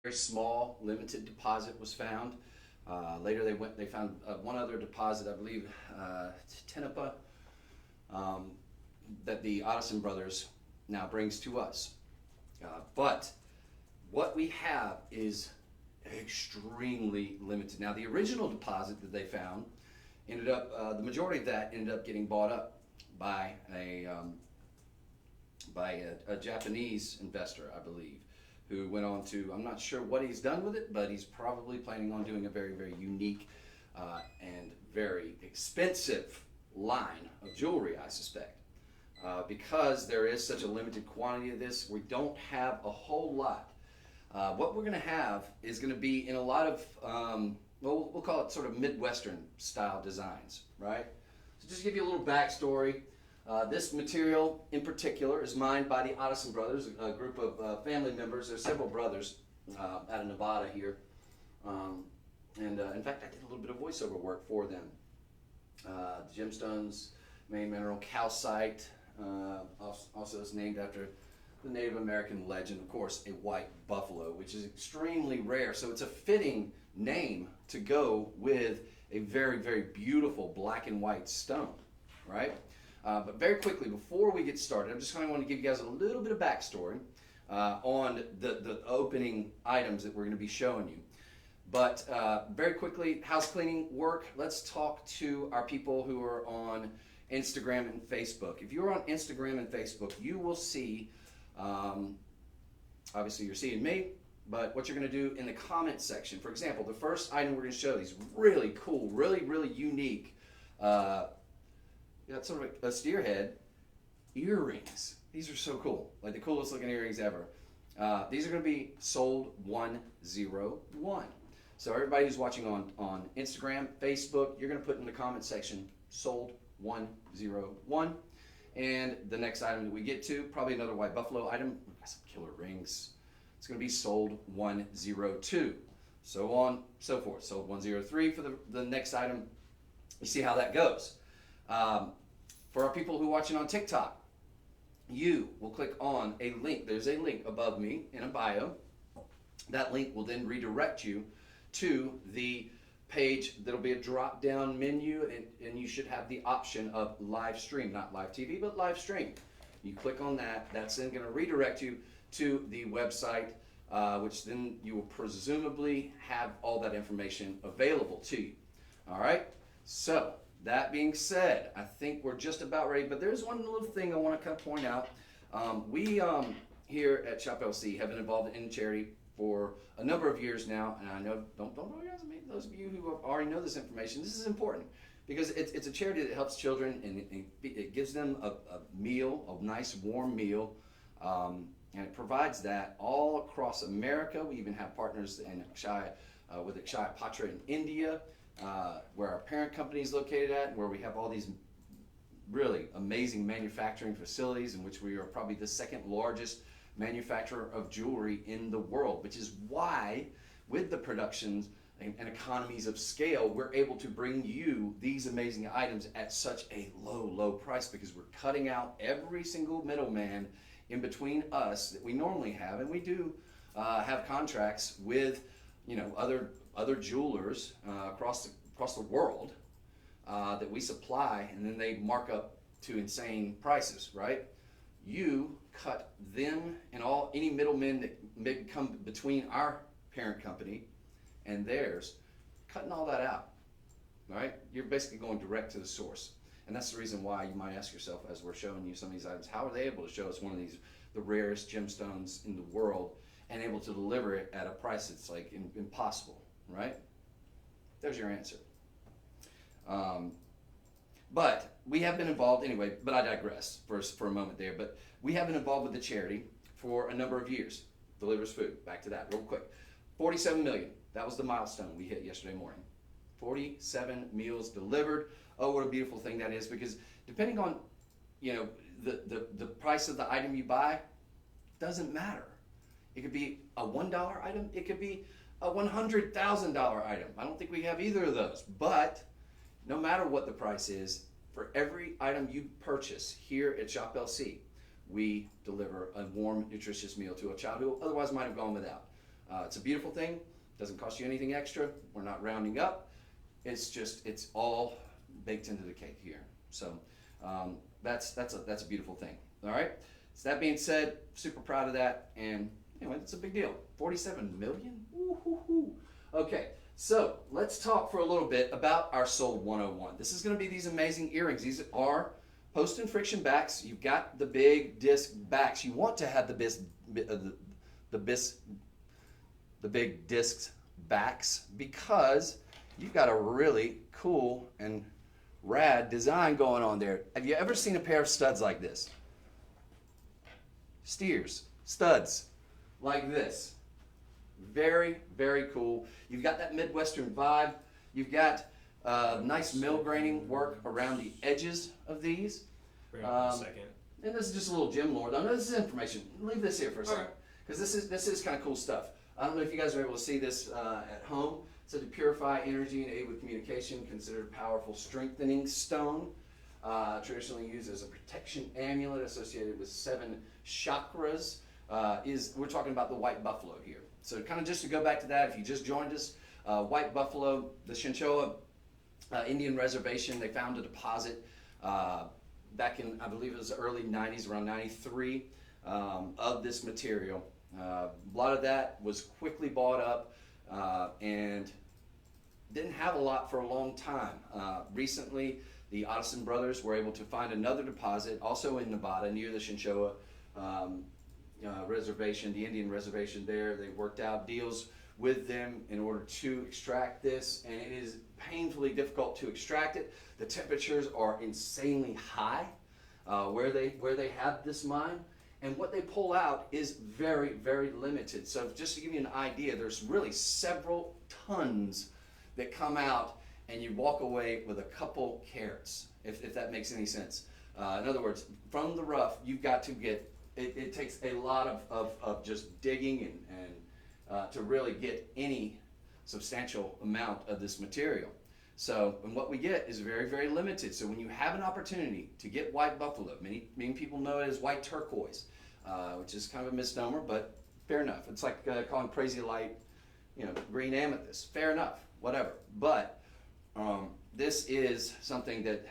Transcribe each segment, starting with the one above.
very small, limited deposit was found. Later, they found one other deposit, I believe, Tenapa, um, that the Ottoson brothers now brings to us. But what we have is extremely limited. Now, the original deposit that they found ended up, the majority of that ended up getting bought up by a Japanese investor, I believe, who went on to, I'm not sure what he's done with it, but he's probably planning on doing a very, very unique and very expensive line of jewelry, I suspect. Because there is such a limited quantity of this, we don't have a whole lot. What we're going to have is going to be in a lot of, well, we'll call it sort of Midwestern style designs, right? So just to give you a little backstory, this material in particular is mined by the Ottoson brothers, a group of family members. There's several brothers out of Nevada here. In fact, I did a little bit of voiceover work for them. The gemstones, main mineral, calcite, also is named after the Native American legend, of course, a white buffalo, which is extremely rare. So it's a fitting name to go with a very, very beautiful black and white stone, right? But very quickly, before we get started, I'm just kind of want to give you guys a little bit of backstory on the opening items that we're going to be showing you. But very quickly, house cleaning work. Let's talk to our people who are on Instagram and Facebook. If you're on Instagram and Facebook, you will see, obviously you're seeing me, but what you're going to do in the comment section. For example, the first item we're going to show, these really cool, really, really unique, got sort of a steerhead earrings. These are so cool, like the coolest looking earrings ever. These are going to be sold 101. So everybody who's watching on Instagram, Facebook, you're going to put in the comment section, sold 101. And the next item that we get to, probably another white buffalo item. We've got some killer rings. It's going to be sold 102. So on, so forth. Sold 103 for the next item. You see how that goes. For our people who are watching on TikTok, you will click on a link. There's a link above me in a bio. That link will then redirect you to the page. That'll be a drop down menu, and you should have the option of live stream, not live TV, but live stream. You click on that. That's then going to redirect you to the website, which then you will presumably have all that information available to you. All right, so that being said, I think we're just about ready, but there's one little thing I want to kind of point out. We here at Shop LC have been involved in charity for a number of years now, and I know, don't underestimate those of you who already know this information. This is important because it's a charity that helps children, and it gives them a meal, a nice warm meal, and it provides that all across America. We even have partners in with Akshaya Patra in India, where our parent company is located at, and where we have all these really amazing manufacturing facilities, in which we are probably the second largest manufacturer of jewelry in the world, which is why with the productions and economies of scale, we're able to bring you these amazing items at such a low price, because we're cutting out every single middleman in between us that we normally have. And we do have contracts with other jewelers across the world that we supply, and then they mark up to insane prices, right? You cut them and any middlemen that may come between our parent company and theirs, cutting all that out, right? You're basically going direct to the source. And that's the reason why you might ask yourself, as we're showing you some of these items, how are they able to show us one of these, the rarest gemstones in the world, and able to deliver it at a price that's like impossible, right? There's your answer. But we have been involved anyway, but I digress for a moment there. But we have been involved with the charity for a number of years. Delivers food. Back to that real quick. 47 million. That was the milestone we hit yesterday morning. 47 meals delivered. Oh, what a beautiful thing that is, because depending on, the price of the item you buy, doesn't matter. It could be a $1 item. It could be a $100,000 item. I don't think we have either of those, but no matter what the price is, for every item you purchase here at Shop LC, we deliver a warm, nutritious meal to a child who otherwise might have gone without. It's a beautiful thing. Doesn't cost you anything extra. We're not rounding up. It's all baked into the cake here. So that's a beautiful thing. All right. So that being said, super proud of that. And anyway, it's a big deal. 47 million. Woo-hoo-hoo. Okay. So let's talk for a little bit about our Sold 101. This is going to be these amazing earrings. These are post and friction backs. You've got the big disc backs. You want to have the big disc backs because you've got a really cool and rad design going on there. Have you ever seen a pair of studs like this? Studs like this. Very, very cool. You've got that Midwestern vibe. You've got nice mill graining work around the edges of these. Bring up a second. And this is just a little gem lore. No, this is information. Leave this here for a second, because this is kind of cool stuff. I don't know if you guys are able to see this at home. It said to purify energy and aid with communication, considered a powerful strengthening stone. Traditionally used as a protection amulet associated with 7 chakras. We're talking about the white buffalo here. So kind of just to go back to that, if you just joined us, white buffalo, the Chinchilla Indian reservation, they found a deposit back in, I believe it was the early 90s, around 93, of this material. A lot of that was quickly bought up and didn't have a lot for a long time. Recently, the Otteson brothers were able to find another deposit, also in Nevada, near the Chinchilla reservation, the Indian reservation there. They worked out deals with them in order to extract this, and it is painfully difficult to extract it. The temperatures are insanely high where they have this mine, and what they pull out is very, very limited. So just to give you an idea, there's really several tons that come out, and you walk away with a couple carats, if that makes any sense. In other words, from the rough, you've got to get, it takes a lot of just digging and to really get any substantial amount of this material. So, and what we get is very, very limited. So when you have an opportunity to get white buffalo, many people know it as white turquoise, which is kind of a misnomer, but fair enough. It's like calling crazy light, green amethyst. Fair enough, whatever. But this is something that,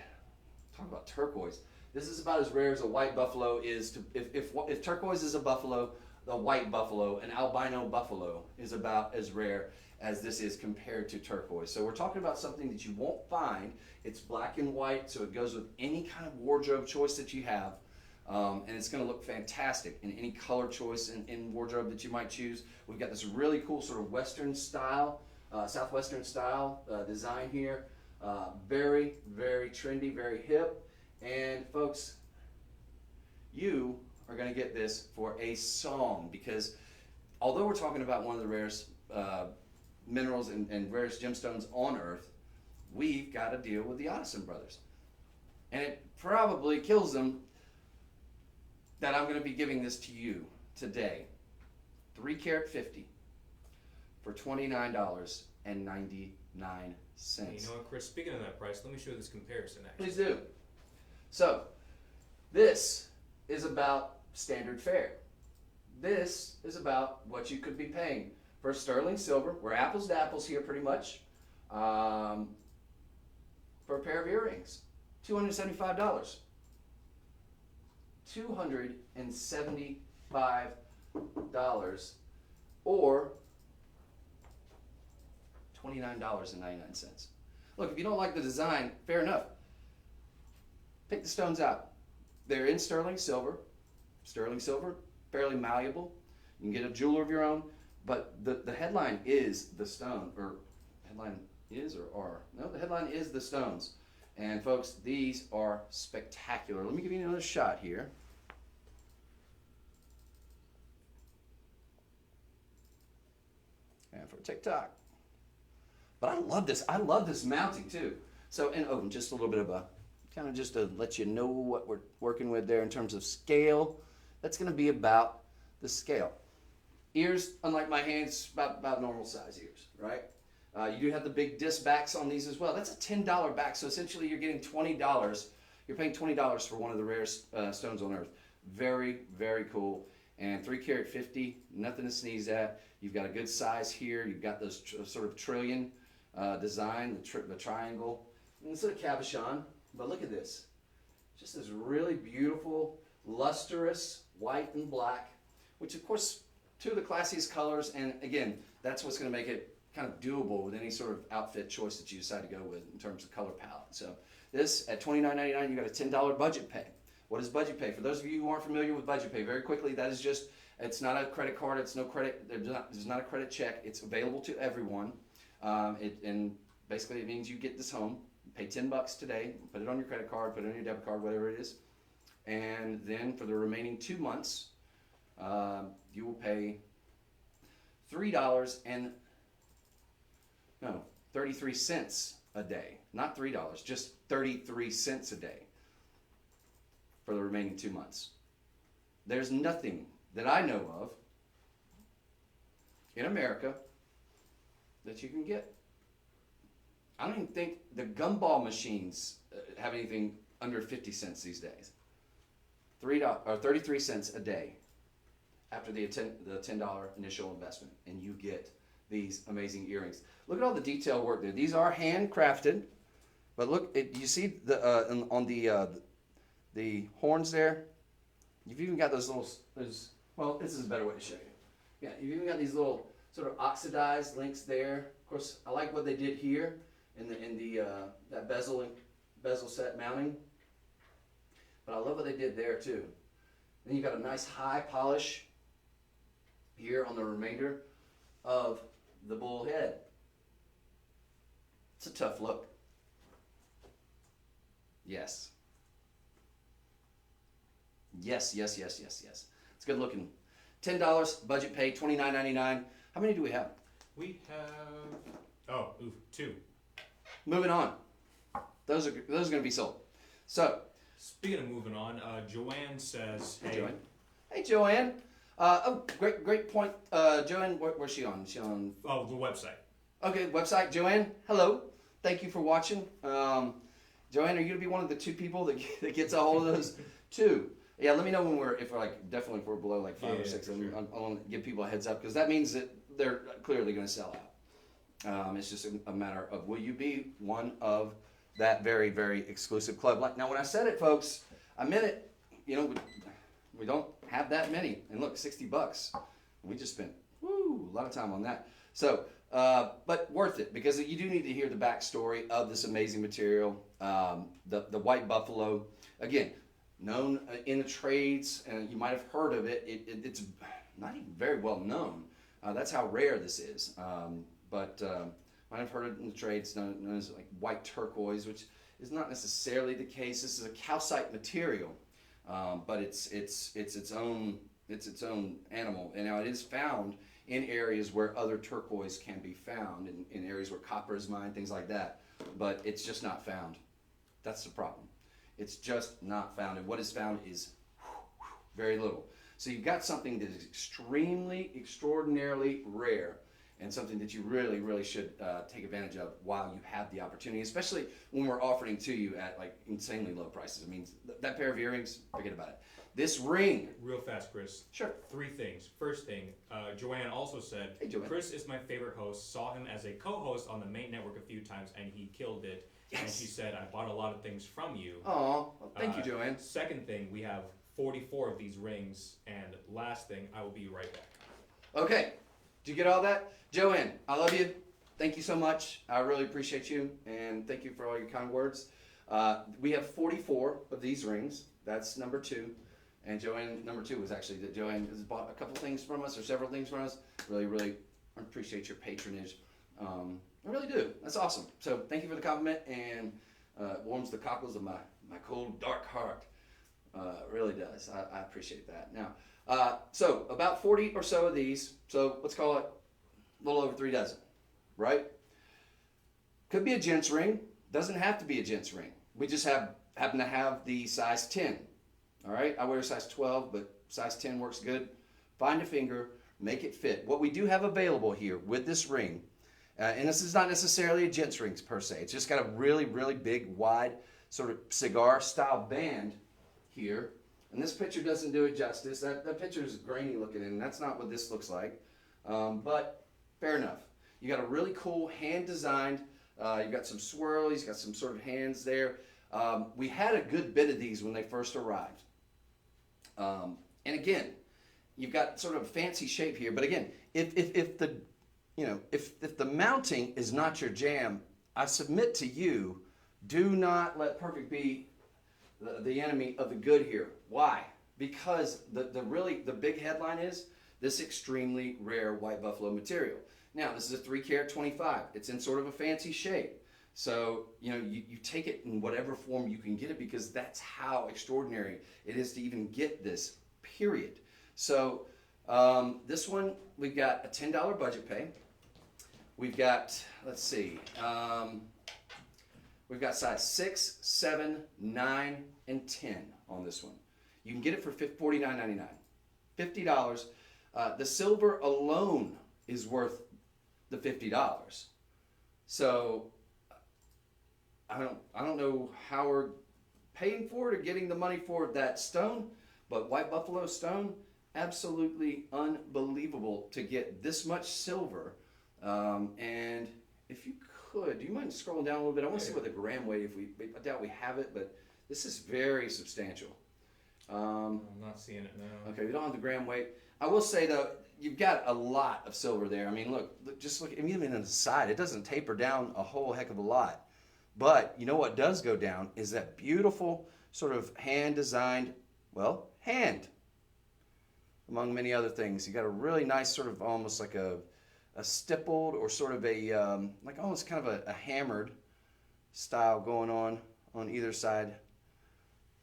talk about turquoise, this is about as rare as a white buffalo is. If turquoise is a buffalo, the white buffalo, an albino buffalo, is about as rare as this is compared to turquoise. So we're talking about something that you won't find. It's black and white, so it goes with any kind of wardrobe choice that you have. And it's going to look fantastic in any color choice in wardrobe that you might choose. We've got this really cool sort of Western style, Southwestern style design here. Very, very trendy, very hip. And folks, you are going to get this for a song, because although we're talking about one of the rarest minerals and rarest gemstones on Earth, we've got to deal with the Otteson brothers. And it probably kills them that I'm going to be giving this to you today. 3 carat 50 for $29.99. Hey, you know what, Chris? Speaking of that price, let me show you this comparison. Actually, Please do. So, this is about standard fare. This is about what you could be paying for sterling silver. We're apples to apples here, pretty much, for a pair of earrings. $275. $275, or $29.99. Look, if you don't like the design, fair enough. Pick the stones out. They're in sterling silver. Sterling silver, fairly malleable. You can get a jeweler of your own, but the headline is the stone, or headline is or are. No, the headline is the stones. And folks, these are spectacular. Let me give you another shot here. And for TikTok. But I love this. I love this mounting too. So, and just a little bit of a, kind of just to let you know what we're working with there in terms of scale. That's going to be about the scale. Ears, unlike my hands, about normal size ears, right? You do have the big disc backs on these as well. That's a $10 back, so essentially you're getting $20. You're paying $20 for one of the rarest stones on Earth. Very, very cool. and 3 carat 50, nothing to sneeze at. You've got a good size here. You've got those sort of trillion design, the triangle. And it's a cabochon, but look at this. Just this really beautiful, lustrous white and black, which of course, two of the classiest colors. And again, that's what's going to make it kind of doable with any sort of outfit choice that you decide to go with in terms of color palette. So this at $29.99, you got a $10 budget pay. What is budget pay? For those of you who aren't familiar with budget pay, very quickly, that is just, it's not a credit card, it's no credit, there's not a credit check, it's available to everyone. And basically it means you get this home, pay $10 today, put it on your credit card, put it on your debit card, whatever it is. And then for the remaining 2 months, you will pay $33 a day. Not $3, just 33 cents a day for the remaining 2 months. There's nothing that I know of in America that you can get. I don't even think the gumball machines have anything under 50 cents these days. $3 33 cents a day after the $10 initial investment, and you get these amazing earrings. Look at all the detail work there. These are handcrafted, but look, you see on the horns there. You've even got those little. Well, this is a better way to show you. Yeah, you've even got these little sort of oxidized links there. Of course, I like what they did here in that bezel set mounting. But I love what they did there too. Then you got a nice high polish here on the remainder of the bull head. It's a tough look. Yes. Yes. It's good looking. $10 budget pay, $29.99. How many do we have? We have 2. Moving on. Those are going to be sold. So, speaking of moving on, Joanne says, "Hey, Joanne." Hey, Joanne. Great point. Joanne, where's she on? Is she on? Oh, the website. Okay, website. Joanne, hello. Thank you for watching. Joanne, are you gonna be one of the 2 people that gets a hold of those 2? Yeah, let me know if we're below like 5 or 6. Sure. I want to give people a heads up because that means that they're clearly going to sell out. It's just a matter of will you be one of that very, very exclusive club. Now, when I said it, folks, I meant it. You know, we don't have that many. And look, $60. We just spent a lot of time on that. So, but worth it because you do need to hear the backstory of this amazing material. The white buffalo, again, known in the trades, and you might have heard of it. It's not even very well known. That's how rare this is. But might have heard it in the trades, known as like white turquoise, which is not necessarily the case. This is a calcite material, but it's its own animal. And now it is found in areas where other turquoise can be found, in areas where copper is mined, things like that. But it's just not found. That's the problem. It's just not found, and what is found is very little. So you've got something that is extremely, extraordinarily rare, and something that you really, really should take advantage of while you have the opportunity, especially when we're offering to you at like insanely low prices. I mean, that pair of earrings, forget about it. This ring. Real fast, Chris. Sure. 3 things. First thing, Joanne also said, "Hey, Joanne. Chris is my favorite host. Saw him as a co-host on the main network a few times, and he killed it." Yes. And she said, "I bought a lot of things from you." Oh, well, thank you, Joanne. Second thing, we have 44 of these rings, and last thing, I will be right back. Okay, did you get all that? Joanne, I love you. Thank you so much. I really appreciate you, and thank you for all your kind words. We have 44 of these rings. That's number 2. And Joanne, number 2 was actually that Joanne has bought a couple things from us, or several things from us. Really, really appreciate your patronage. I really do. That's awesome. So thank you for the compliment, and warms the cockles of my cold, dark heart. Really does. I appreciate that. Now, so about 40 or so of these. So let's call it a little over 3 dozen, right? Could be a gent's ring. Doesn't have to be a gent's ring. We just happen to have the size 10. All right. I wear a size 12, but size 10 works good. Find a finger, make it fit. What we do have available here with this ring. And this is not necessarily a gent's ring per se. It's just got a really, really big, wide, sort of cigar-style band here And this picture doesn't do it justice. That picture is grainy looking, and that's not what this looks like. But fair enough. You got a really cool hand-designed, you've got some swirlies, got some sort of hands there. We had a good bit of these when they first arrived. And again, you've got sort of a fancy shape here. But again, if the mounting is not your jam, I submit to you, do not let perfect be the enemy of the good here. Why? Because the big headline is this extremely rare white buffalo material. Now, this is a 3-carat 25. It's in sort of a fancy shape. So, you take it in whatever form you can get it, because that's how extraordinary it is to even get this, period. So, this one, we've got a $10 budget pay. We've got, let's see, we've got size 6, 7, 9, and 10 on this one. You can get it for $49.99. $50. The silver alone is worth the $50. So I don't know how we're paying for it or getting the money for that stone, but white buffalo stone, absolutely unbelievable to get this much silver. And if you could, do you mind scrolling down a little bit? I want to see what the gram weight, I doubt we have it, but this is very substantial. I'm not seeing it now. Okay, we don't have the gram weight. I will say though, you've got a lot of silver there. I mean, just look, even on the side, it doesn't taper down a whole heck of a lot. But you know what does go down is that beautiful sort of hand-designed, hand, among many other things. You got a really nice sort of almost like a stippled or sort of like almost kind of a hammered style going on either side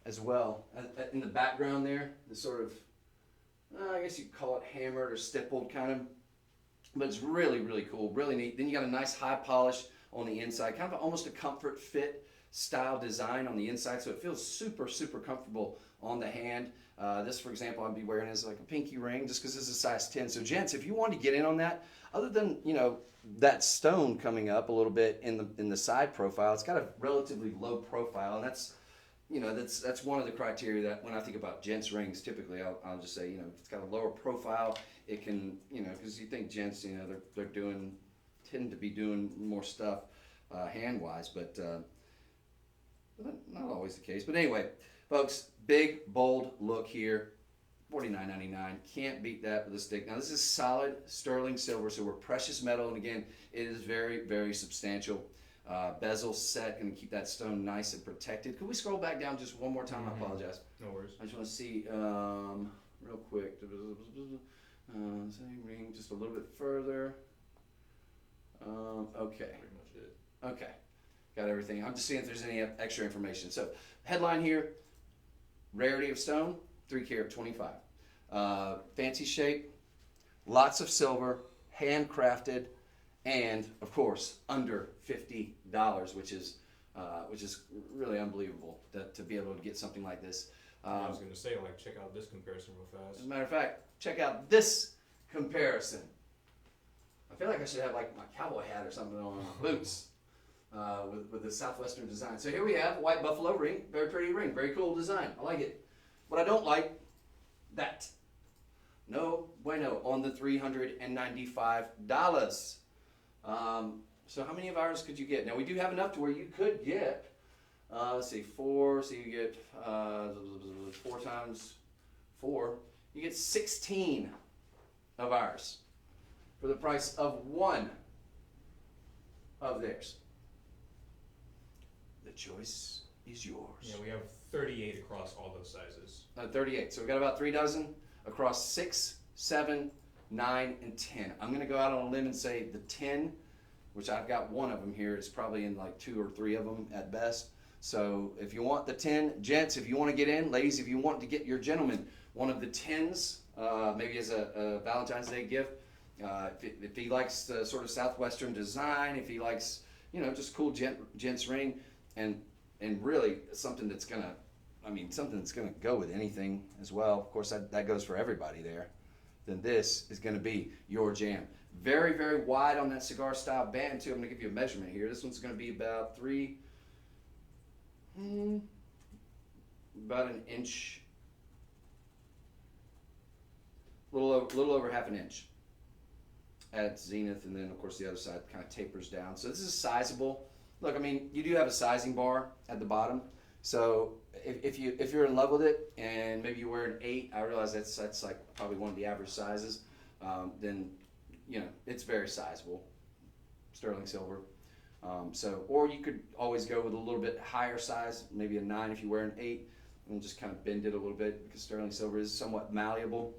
as well. In the background there, the sort of, I guess you'd call it hammered or stippled kind of, but it's really, really cool, really neat. Then you got a nice high polish on the inside, kind of almost a comfort fit style design on the inside, so it feels super, super comfortable on the hand. This, for example, I'd be wearing as like a pinky ring just because this is size 10. So gents, if you want to get in on that, other than, that stone coming up a little bit in the side profile, it's got a relatively low profile, and that's one of the criteria that when I think about gents rings, typically I'll just say, it's got a lower profile. It can, because you think gents, they're tend to be doing more stuff hand-wise, but not always the case. But anyway, folks, big, bold look here, $49.99. Can't beat that with a stick. Now, this is solid sterling silver, so we're precious metal, and again, it is very, very substantial. Bezel set, going to keep that stone nice and protected. Could we scroll back down just one more time? I apologize. No worries. I just want to see real quick. Same ring just a little bit further. Okay. Pretty much it. Okay. Got everything. I'm just seeing if there's any extra information. So, headline here, rarity of stone, 3-carat 25. Fancy shape, lots of silver, handcrafted, and of course under $50, which is really unbelievable to be able to get something like this. I was going to say, check out this comparison real fast. As a matter of fact, check out this comparison. I feel like I should have my cowboy hat or something on my boots with the Southwestern design. So here we have a white buffalo ring, very pretty ring, very cool design. I like it. What I don't like, that. No bueno on the $395. So how many of ours could you get? Now we do have enough to where you could get, let's see, 4, so you get 4 times 4, you get 16 of ours for the price of one of theirs. The choice is yours. Yeah, we have 38 across all those sizes. 38, so we got about 3 dozen across 6, 7, 9, and 10. I'm going to go out on a limb and say the 10, which I've got one of them here, is probably in 2 or 3 of them at best. So if you want the 10, gents, if you want to get in, ladies, if you want to get your gentleman one of the 10s, maybe as a Valentine's Day gift, if he likes the sort of Southwestern design, if he likes, just cool gents ring, and really something that's gonna go with anything as well. Of course, that goes for everybody there. Then this is going to be your jam. Very, very wide on that cigar style band too. I'm going to give you a measurement here. This one's going to be about about an inch little over half an inch at zenith, and then of course the other side kind of tapers down. So this is sizable. Look, I mean, you do have a sizing bar at the bottom. So if you're in love with it, and maybe you wear an 8, I realize that's like probably one of the average sizes. Then it's very sizable, sterling silver. Or you could always go with a little bit higher size, maybe a 9 if you wear an 8, and just kind of bend it a little bit because sterling silver is somewhat malleable.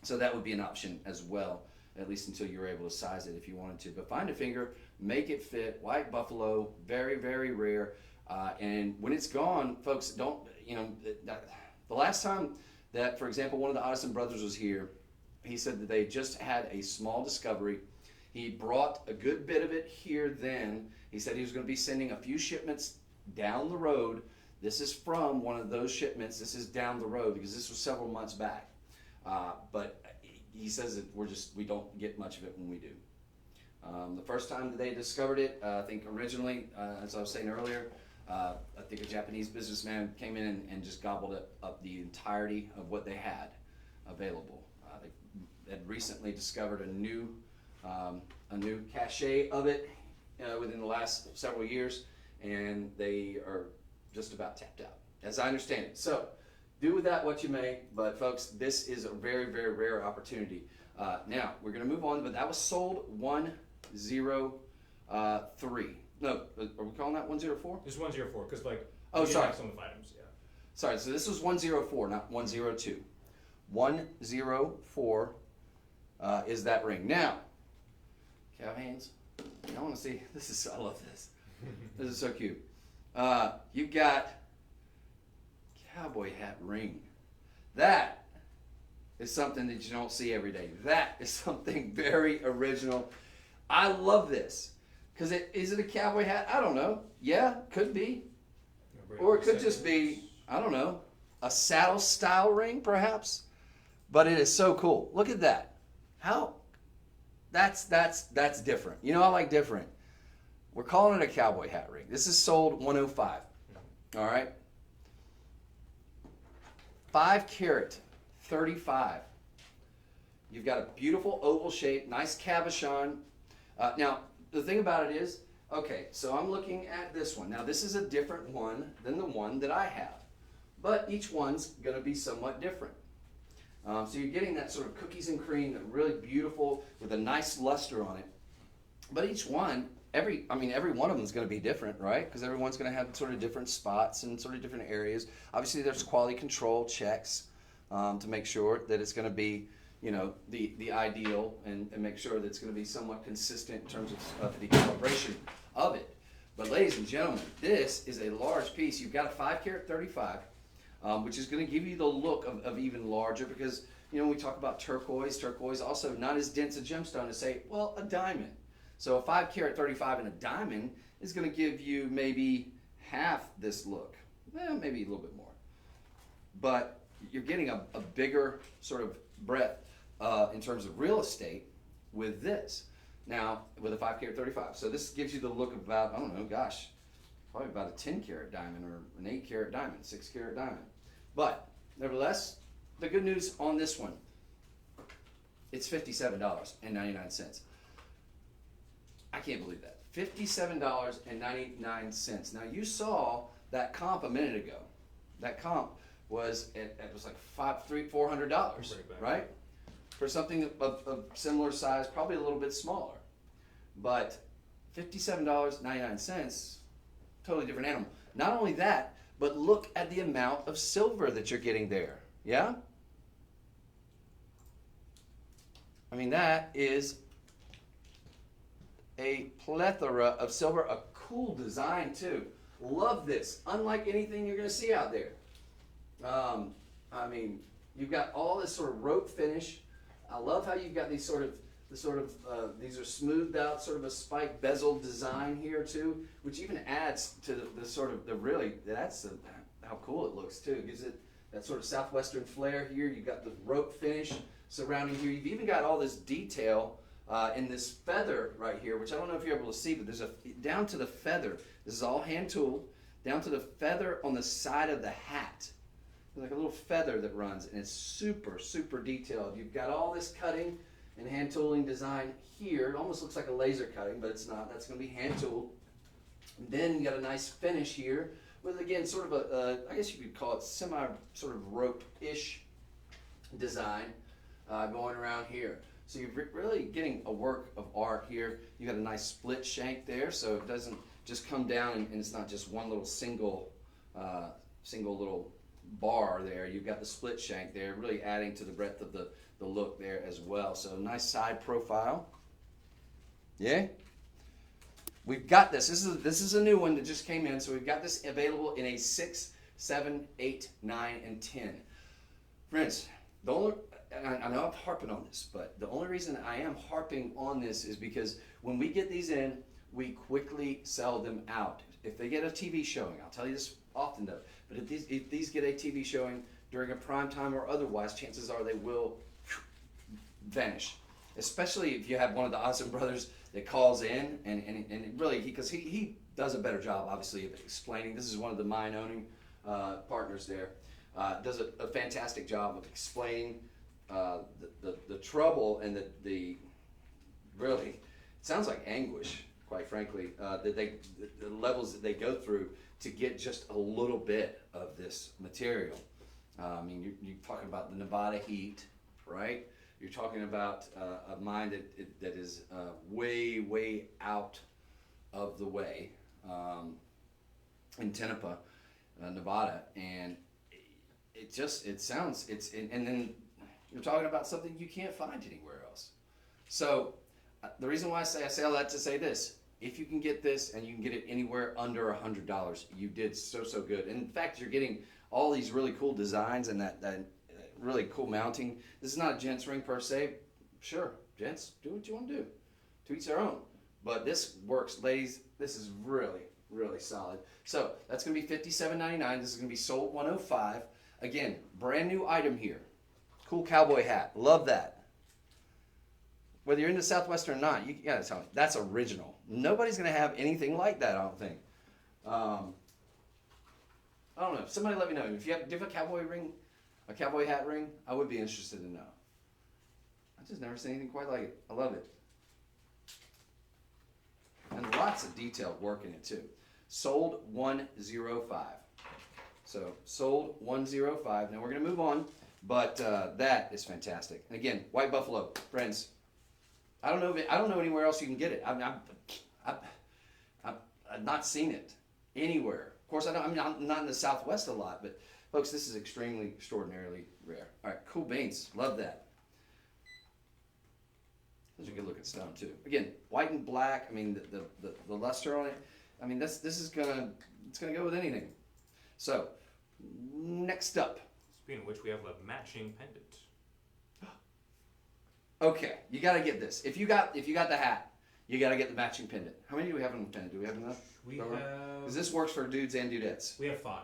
So that would be an option as well, at least until you're able to size it if you wanted to. But find a finger, make it fit. White buffalo, very, very rare. And when it's gone, folks, don't, the last time that, for example, one of the Addison brothers was here, he said that they just had a small discovery. He brought a good bit of it here then. He said he was going to be sending a few shipments down the road. This is from one of those shipments. This is down the road because this was several months back. But he says that we don't get much of it when we do. The first time that they discovered it, I think originally, as I was saying earlier, I think a Japanese businessman came in and just gobbled up the entirety of what they had available. They had recently discovered a new cachet of it within the last several years, and they are just about tapped out, as I understand it. So do with that what you may, but folks, this is a very, very rare opportunity. Now, we're going to move on, but that was sold 103. No, are we calling that 104? It's 104, because sorry. Some of the items, yeah. Sorry, so this was 104, not 102. 104 is that ring. Now, cow hands, I want to see, I love this. This is so cute. You've got cowboy hat ring. That is something that you don't see every day. That is something very original. I love this. Because is it a cowboy hat? I don't know. Yeah, could be. Or it could just be, I don't know, a saddle style ring perhaps. But it is so cool. Look at that. That's different. I like different. We're calling it a cowboy hat ring. This is sold 105. All right. 5 carat, 35. You've got a beautiful oval shape, nice cabochon. Now, the thing about it is, okay, so I'm looking at this one. Now, this is a different one than the one that I have. But each one's going to be somewhat different. So you're getting that sort of cookies and cream, that really beautiful with a nice luster on it. But each one, every one of them is going to be different, right? Because everyone's going to have sort of different spots and sort of different areas. Obviously, there's quality control checks to make sure that it's going to be, the ideal and make sure that it's going to be somewhat consistent in terms of the calibration of it. But ladies and gentlemen, this is a large piece. You've got a 5 carat 35. Which is going to give you the look of even larger because, we talk about turquoise also not as dense a gemstone as, say, well, a diamond. So a 5 carat 35 in a diamond is going to give you maybe half this look, maybe a little bit more. But you're getting a bigger sort of breadth in terms of real estate with this. Now, with a 5 carat 35. So this gives you the look of about, I don't know, gosh, probably about a 10 carat diamond or an 8 carat diamond, 6 carat diamond. But nevertheless, the good news on this one, it's $57.99. I can't believe that. $57.99. Now you saw that comp a minute ago. That comp was it was like $400, right? For something of similar size, probably a little bit smaller. But $57.99, totally different animal. Not only that, but look at the amount of silver that you're getting there. Yeah? That is a plethora of silver, a cool design too. Love this. Unlike anything you're going to see out there. You've got all this sort of rope finish. I love how you've got these these are smoothed out, sort of a spike bezel design here too, which even adds to how cool it looks too. It gives it that sort of southwestern flair here. You've got the rope finish surrounding here. You've even got all this detail in this feather right here, which I don't know if you're able to see, but there's down to the feather. This is all hand tooled, down to the feather on the side of the hat. like a little feather that runs, and it's super, super detailed. You've got all this cutting and hand tooling design here. It almost looks like a laser cutting, but it's not. That's going to be hand tooled. And then you got a nice finish here with, again, sort of a I guess you could call it semi sort of rope-ish design going around here. So you're really getting a work of art here. You got a nice split shank there, so it doesn't just come down and it's not just one little single little bar there. You've got the split shank there, really adding to the breadth of the look there as well. So nice side profile. Yeah. We've got this. This is a new one that just came in. So we've got this available in a 6, 7, 8, 9, and 10. Friends, the only, I know I'm harping on this, but the only reason I am harping on this is because when we get these in, we quickly sell them out. If they get a TV showing, I'll tell you this often though, but if these get a TV showing during a prime time or otherwise, chances are they will vanish. Especially if you have one of the Awesome Brothers that calls in and really, because he does a better job, obviously, of explaining. This is one of the mine-owning partners there. Does a fantastic job of explaining the trouble and the really, it sounds like anguish, quite frankly, the levels that they go through to get just a little bit of this material. I mean, you're talking about the Nevada heat, right? You're talking about a mine that is way, way out of the way in Tenapa, Nevada, and and then you're talking about something you can't find anywhere else. So the reason why I say all that to say this: if you can get this and you can get it anywhere under $100, you did so good. And in fact, you're getting all these really cool designs and that really cool mounting. This is not a gents ring per se. Sure, gents, do what you want to do. To each their own. But this works, ladies. This is really, really solid. So that's going to be $57.99. This is going to be sold $105. Again, brand new item here. Cool cowboy hat. Love that. Whether you're into Southwest or not, you gotta tell me that's original. Nobody's going to have anything like that, I don't think. I don't know. Somebody let me know. If you have a cowboy ring, a cowboy hat ring, I would be interested to know. I just never seen anything quite like it. I love it. And lots of detailed work in it too. Sold 105. So sold 105. Now we're going to move on, but that is fantastic. And again, White Buffalo, friends. I don't know anywhere else you can get it. I've not seen it anywhere. Of course, I'm not in the Southwest a lot, but folks, this is extremely, extraordinarily rare. All right, cool beans. Love that. Those are good looking stone too. Again, white and black. I mean, the luster on it. I mean, it's gonna go with anything. So, next up. Speaking of which, we have a matching pendant. Okay, you got to get this. If you got the hat, you got to get the matching pendant. How many do we have in the pendant? Do we have enough? We have. Because this works for dudes and dudettes. We have 5.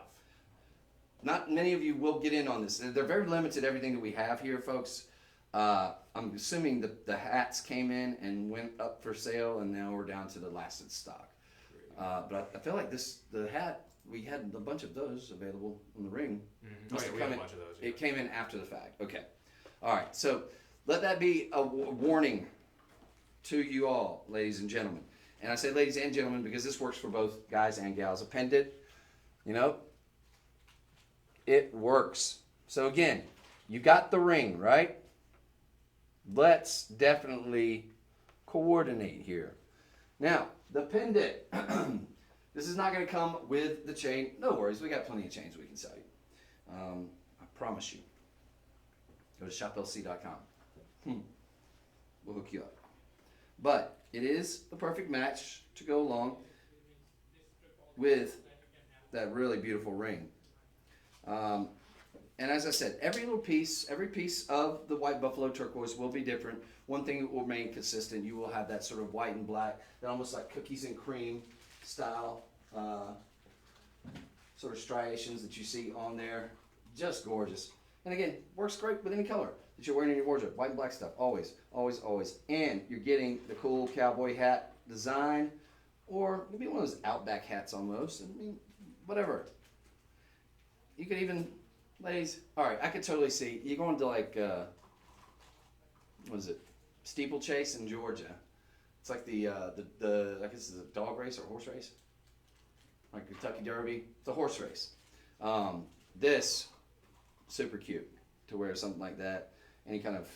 Not many of you will get in on this. They're very limited, everything that we have here, folks. I'm assuming that the hats came in and went up for sale, and now we're down to the last in stock. But I feel like the hat, we had a bunch of those available on the ring. Mm-hmm. Oh, yeah, we had a bunch of those. Yeah. It came in after the fact. Okay. All right. So let that be a warning to you all, ladies and gentlemen. And I say ladies and gentlemen because this works for both guys and gals. A pendant, it works. So again, you got the ring, right? Let's definitely coordinate here. Now, the pendant. This is not going to come with the chain. No worries. We got plenty of chains we can sell you. I promise you. Go to shoplc.com. We'll hook you up. But it is the perfect match to go along with that really beautiful ring. And as I said, every piece of the White Buffalo turquoise will be different. One thing that will remain consistent, you will have that sort of white and black, that almost like cookies and cream style sort of striations that you see on there. Just gorgeous. And again, works great with any color that you're wearing in your wardrobe. White and black stuff, always, always, always. And you're getting the cool cowboy hat design, or maybe one of those Outback hats almost. I mean, whatever. You could even, ladies, all right, I could totally see you going to like, what is it, steeplechase in Georgia. It's like the I guess it's a dog race or horse race, like Kentucky Derby. It's a horse race. This super cute to wear something like that. Any kind of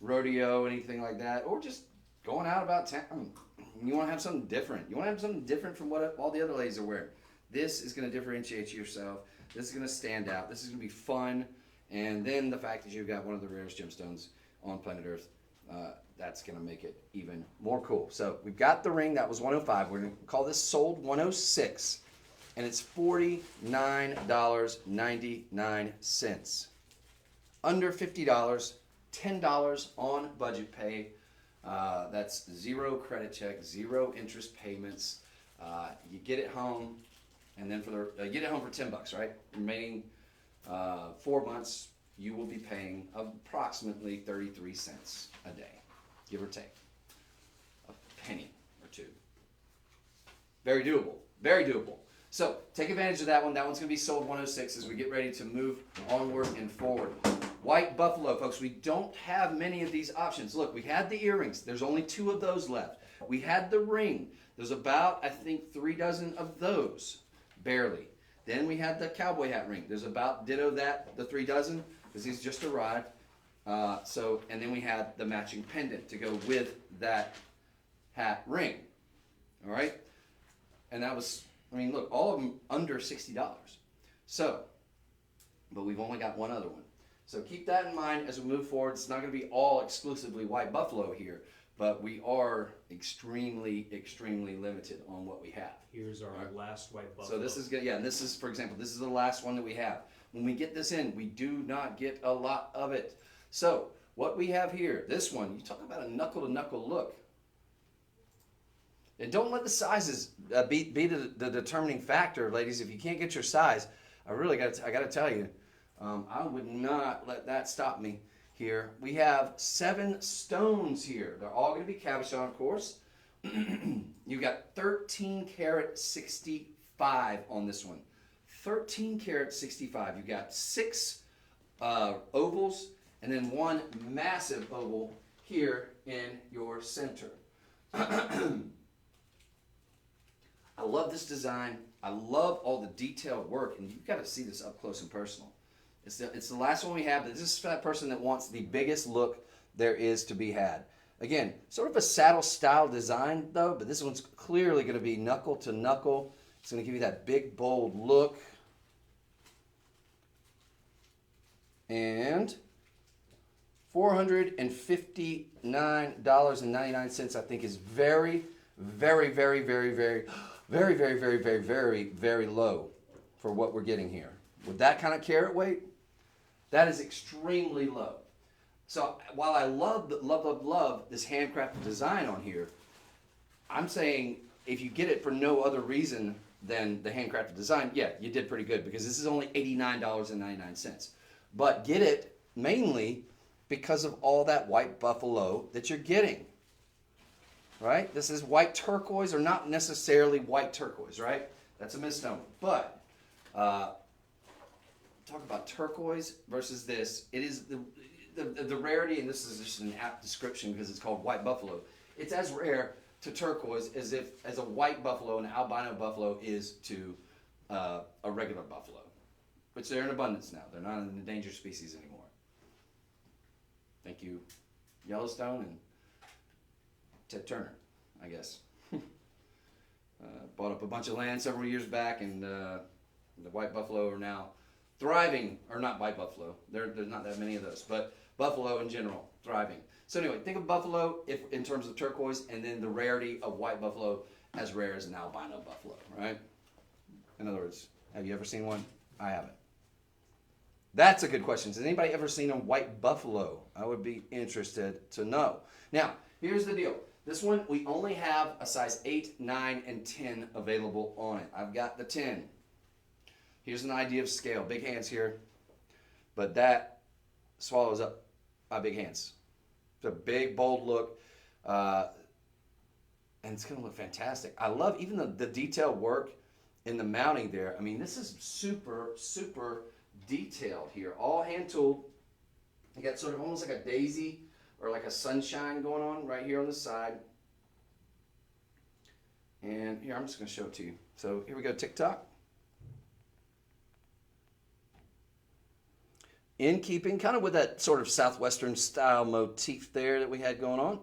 rodeo, anything like that, or just going out about town. You want to have something different. You want to have something different from what all the other ladies are wearing. This is going to differentiate yourself. This is going to stand out. This is going to be fun. And then the fact that you've got one of the rarest gemstones on planet Earth, that's going to make it even more cool. So we've got the ring. That was 105. We're going to call this sold 106. And it's $49.99. Under $50, $10 on budget pay. That's zero credit check, zero interest payments. You get it home, and then for you get it home for $10, right? Remaining 4 months, you will be paying approximately 33 cents a day, give or take, a penny or two. Very doable, very doable. So take advantage of that one. That one's going to be sold 106 as we get ready to move onward and forward. White buffalo, folks, we don't have many of these options. Look, we had the earrings. There's only 2 of those left. We had the ring. There's about, I think, 3 dozen of those, barely. Then we had the cowboy hat ring. There's about ditto that, the 3 dozen, because these just arrived. And then we had the matching pendant to go with that hat ring. All right? And that was, I mean, look, all of them under $60. So, but we've only got one other one. So keep that in mind as we move forward. It's not going to be all exclusively white buffalo here, but we are extremely, extremely limited on what we have. Here's our last white buffalo. So this is good. Yeah, and this is, for example, this is the last one that we have. When we get this in, we do not get a lot of it. So what we have here, this one, you talk about a knuckle-to-knuckle look. And don't let the sizes be the determining factor, ladies. If you can't get your size, I got to tell you, I would not let that stop me here. We have 7 stones here. They're all going to be cabochon, of course. You've got 13 karat 65 on this one. 13 karat 65. You've got 6 ovals and then 1 massive oval here in your center. I love this design. I love all the detailed work, and you've got to see this up close and personal. It's the last one we have, but this is for that person that wants the biggest look there is to be had. Again, sort of a saddle style design though, but this one's clearly going to be knuckle to knuckle. It's going to give you that big, bold look. And $459.99 I think is very, very, very, very, very, very, very, very, very, very, very low for what we're getting here. With that kind of carat weight, that is extremely low. So while I love this handcrafted design on here, I'm saying if you get it for no other reason than the handcrafted design, yeah, you did pretty good because this is only $89.99. But get it mainly because of all that white buffalo that you're getting. Right? This is white turquoise, or not necessarily white turquoise, right? That's a misnomer. But talk about turquoise versus this. It is the rarity, and this is just an apt description because it's called white buffalo. It's as rare to turquoise as a white buffalo, an albino buffalo, is to a regular buffalo, which they're in abundance now. They're not an endangered species anymore. Thank you, Yellowstone and Ted Turner, I guess. Bought up a bunch of land several years back, and the white buffalo are now thriving, or not white buffalo. There's not that many of those, but buffalo in general, thriving. So anyway, think of buffalo in terms of turquoise, and then the rarity of white buffalo as rare as an albino buffalo, right? In other words, have you ever seen one? I haven't. That's a good question. Has anybody ever seen a white buffalo? I would be interested to know. Now, here's the deal. This one, we only have a size 8, 9, and 10 available on it. I've got the 10. Here's an idea of scale. Big hands here, but that swallows up my big hands. It's a big, bold look, and it's going to look fantastic. I love even the detailed work in the mounting there. I mean, this is super, super detailed here. All hand tooled. You got sort of almost like a daisy or like a sunshine going on right here on the side. And here, I'm just going to show it to you. So here we go, TikTok. In keeping, kind of with that sort of Southwestern style motif there that we had going on.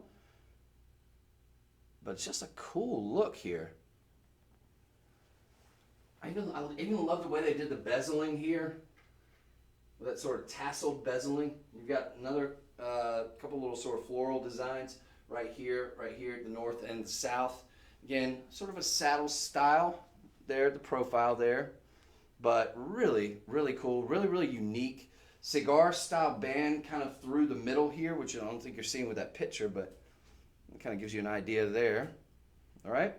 But it's just a cool look here. I even love the way they did the bezeling here. With that sort of tasseled bezeling. You've got another couple little sort of floral designs right here, the north and the south. Again, sort of a saddle style there, the profile there. But really, really cool, really, really unique. Cigar style band kind of through the middle here, which I don't think you're seeing with that picture, but it kind of gives you an idea there. All right?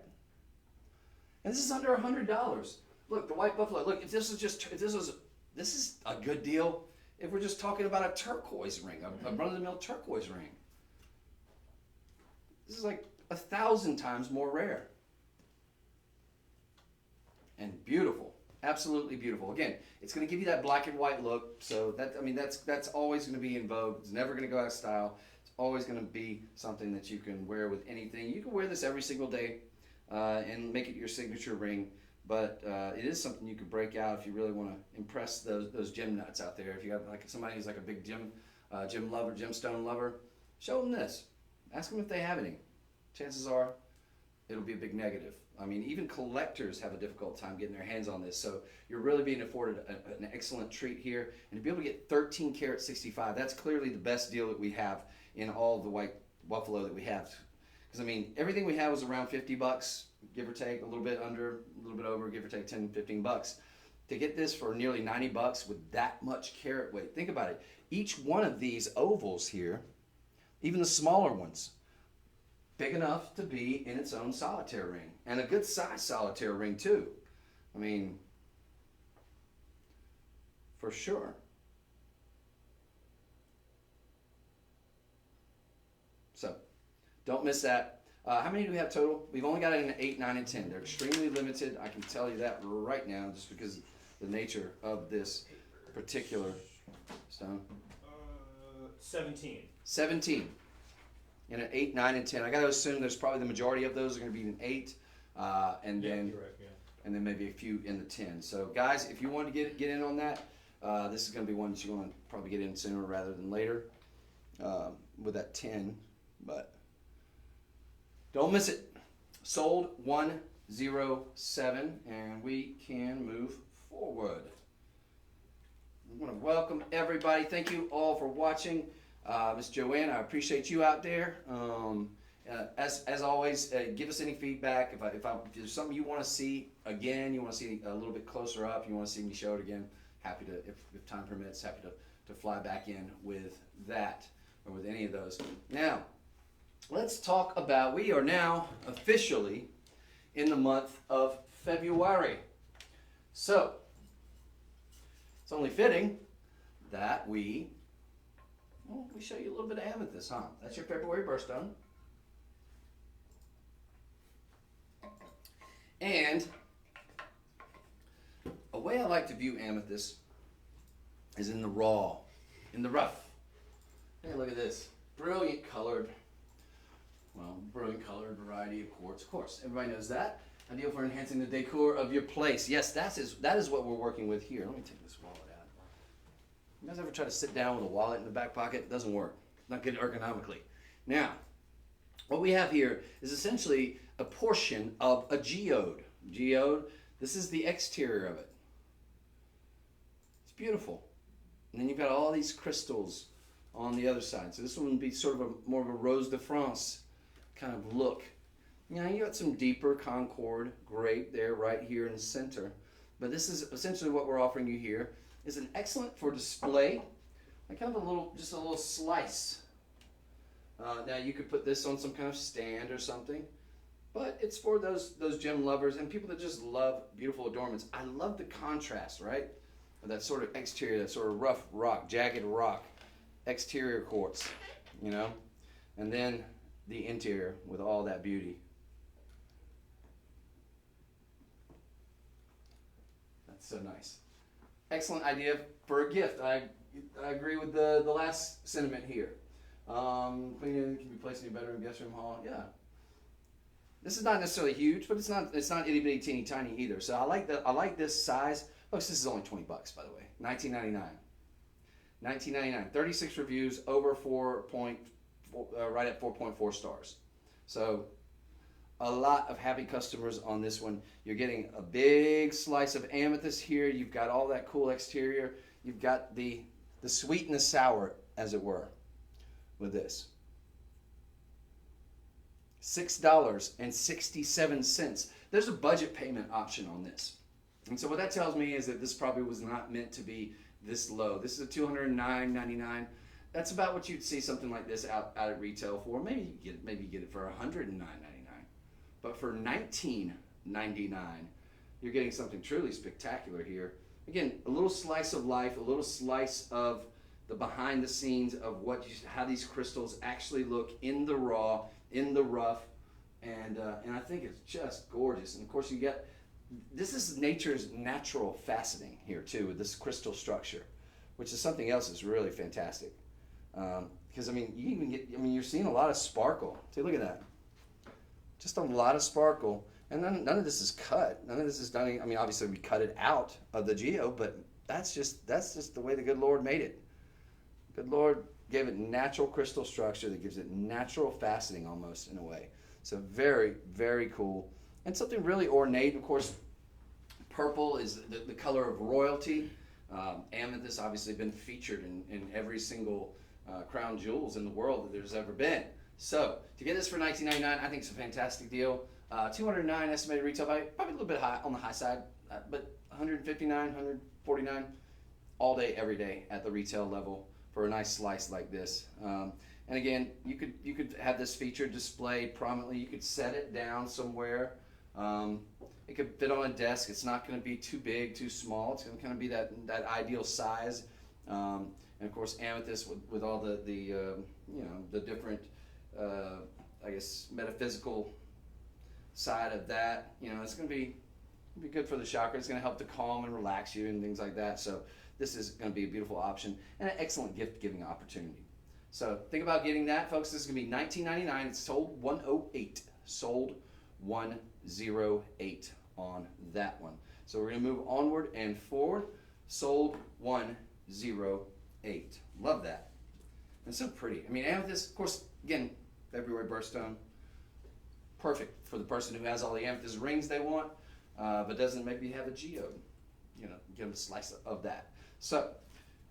And this is under $100. Look, the white buffalo. Look, this is a good deal if we're just talking about a turquoise ring, a run-of-the-mill turquoise ring. This is like 1,000 times more rare. And beautiful. Absolutely beautiful. Again, it's going to give you that black and white look. So that's always going to be in vogue. It's never going to go out of style. It's always going to be something that you can wear with anything. You can wear this every single day and make it your signature ring. But it is something you could break out if you really want to impress those gem nuts out there. If you have like somebody who's like a big gemstone lover, show them this. Ask them if they have any. Chances are it'll be a big negative. I mean, even collectors have a difficult time getting their hands on this. So you're really being afforded an excellent treat here. And to be able to get 13 karat 65, that's clearly the best deal that we have in all of the white buffalo that we have. Because I mean, everything we have was around $50, give or take, a little bit under, a little bit over, give or take 10, 15 bucks. To get this for nearly 90 bucks with that much carat weight, think about it. Each one of these ovals here, even the smaller ones, big enough to be in its own solitaire ring. And a good size solitaire ring too. I mean, for sure. So, don't miss that. How many do we have total? We've only got it in 8, 9, and 10. They're extremely limited. I can tell you that right now just because of the nature of this particular stone. 17. 17. In an 8, 9, and 10. I got to assume there's probably the majority of those are going to be in 8, and then correct, yeah. And then maybe a few in the 10. So guys, if you want to get in on that, this is going to be one that you're going to probably get in sooner rather than later with that 10. But don't miss it. Sold 107, and we can move forward. I want to welcome everybody. Thank you all for watching. Miss Joanne, I appreciate you out there. As always, give us any feedback. If there's something you want to see again, you want to see a little bit closer up, you want to see me show it again, happy to, if time permits, happy to fly back in with that or with any of those. Now, let's talk about, we are now officially in the month of February. So, it's only fitting that we show you a little bit of amethyst, huh? That's your February birthstone. And a way I like to view amethyst is in the raw, in the rough. Hey, look at this. Brilliant colored variety of quartz. Of course, everybody knows that. Ideal for enhancing the decor of your place. Yes, that is what we're working with here. Let me take this wallet out. You guys ever try to sit down with a wallet in the back pocket? It doesn't work. Not good ergonomically. Now, what we have here is essentially a portion of a geode. Geode, this is the exterior of it. It's beautiful. And then you've got all these crystals on the other side. So this one would be sort of more of a Rose de France kind of look. You know, you got some deeper Concord grape there right here in the center. But this is essentially what we're offering you here. Is an excellent for display. Like kind of just a little slice. Now you could put this on some kind of stand or something. But it's for those gem lovers and people that just love beautiful adornments. I love the contrast, right? Of that sort of exterior, that sort of rough rock, jagged rock, exterior quartz, you know? And then the interior with all that beauty. So nice. Excellent idea for a gift. I agree with the last sentiment here. Cleaning can be placed in your bedroom, guest room, hall. Yeah. This is not necessarily huge, but it's not itty bitty teeny tiny either. So I like this size. Folks, this is only $20 by the way. $19.99. $19.99. 36 reviews, over 4.4, right at 4.4 stars. So a lot of happy customers on this one. You're getting a big slice of amethyst here. You've got all that cool exterior. You've got the sweet and the sour, as it were, with this. $6.67. There's a budget payment option on this. And so what that tells me is that this probably was not meant to be this low. This is a $209.99. That's about what you'd see something like this out at retail for. Maybe you get it for $109.99. But for $19.99, you're getting something truly spectacular here. Again, a little slice of life, a little slice of the behind the scenes of how these crystals actually look in the raw, in the rough, and I think it's just gorgeous. And of course, this is nature's natural faceting here too, with this crystal structure, which is something else that's really fantastic. Because I mean, you're seeing a lot of sparkle. See, look at that. Just a lot of sparkle, and none of this is cut. None of this is done. I mean, obviously we cut it out of the geo, but that's just the way the good Lord made it. Good Lord gave it natural crystal structure that gives it natural faceting almost in a way. So very, very cool, and something really ornate. Of course, purple is the color of royalty. Amethyst obviously been featured in every single crown jewels in the world that there's ever been. So to get this for $19.99, I think it's a fantastic deal. $209 estimated retail value, probably a little bit high on the high side, but $159, $149 all day, every day at the retail level for a nice slice like this. And again, you could have this feature displayed prominently. You could set it down somewhere. It could fit on a desk. It's not going to be too big, too small. It's going to kind of be that ideal size. And of course, amethyst with all the different I guess metaphysical side of that. It's going to be good for the chakra. It's going to help to calm and relax you and things like that. So this is going to be a beautiful option and an excellent gift giving opportunity. So think about getting that, folks. This is going to be $19.99. It's sold $108. Sold $108 on that one. So we're going to move onward and forward. Sold $108. Love that. It's so pretty. I mean, amethyst, of course, again, February birthstone. Perfect for the person who has all the amethyst rings they want, but doesn't maybe have a geode. Give them a slice of that. So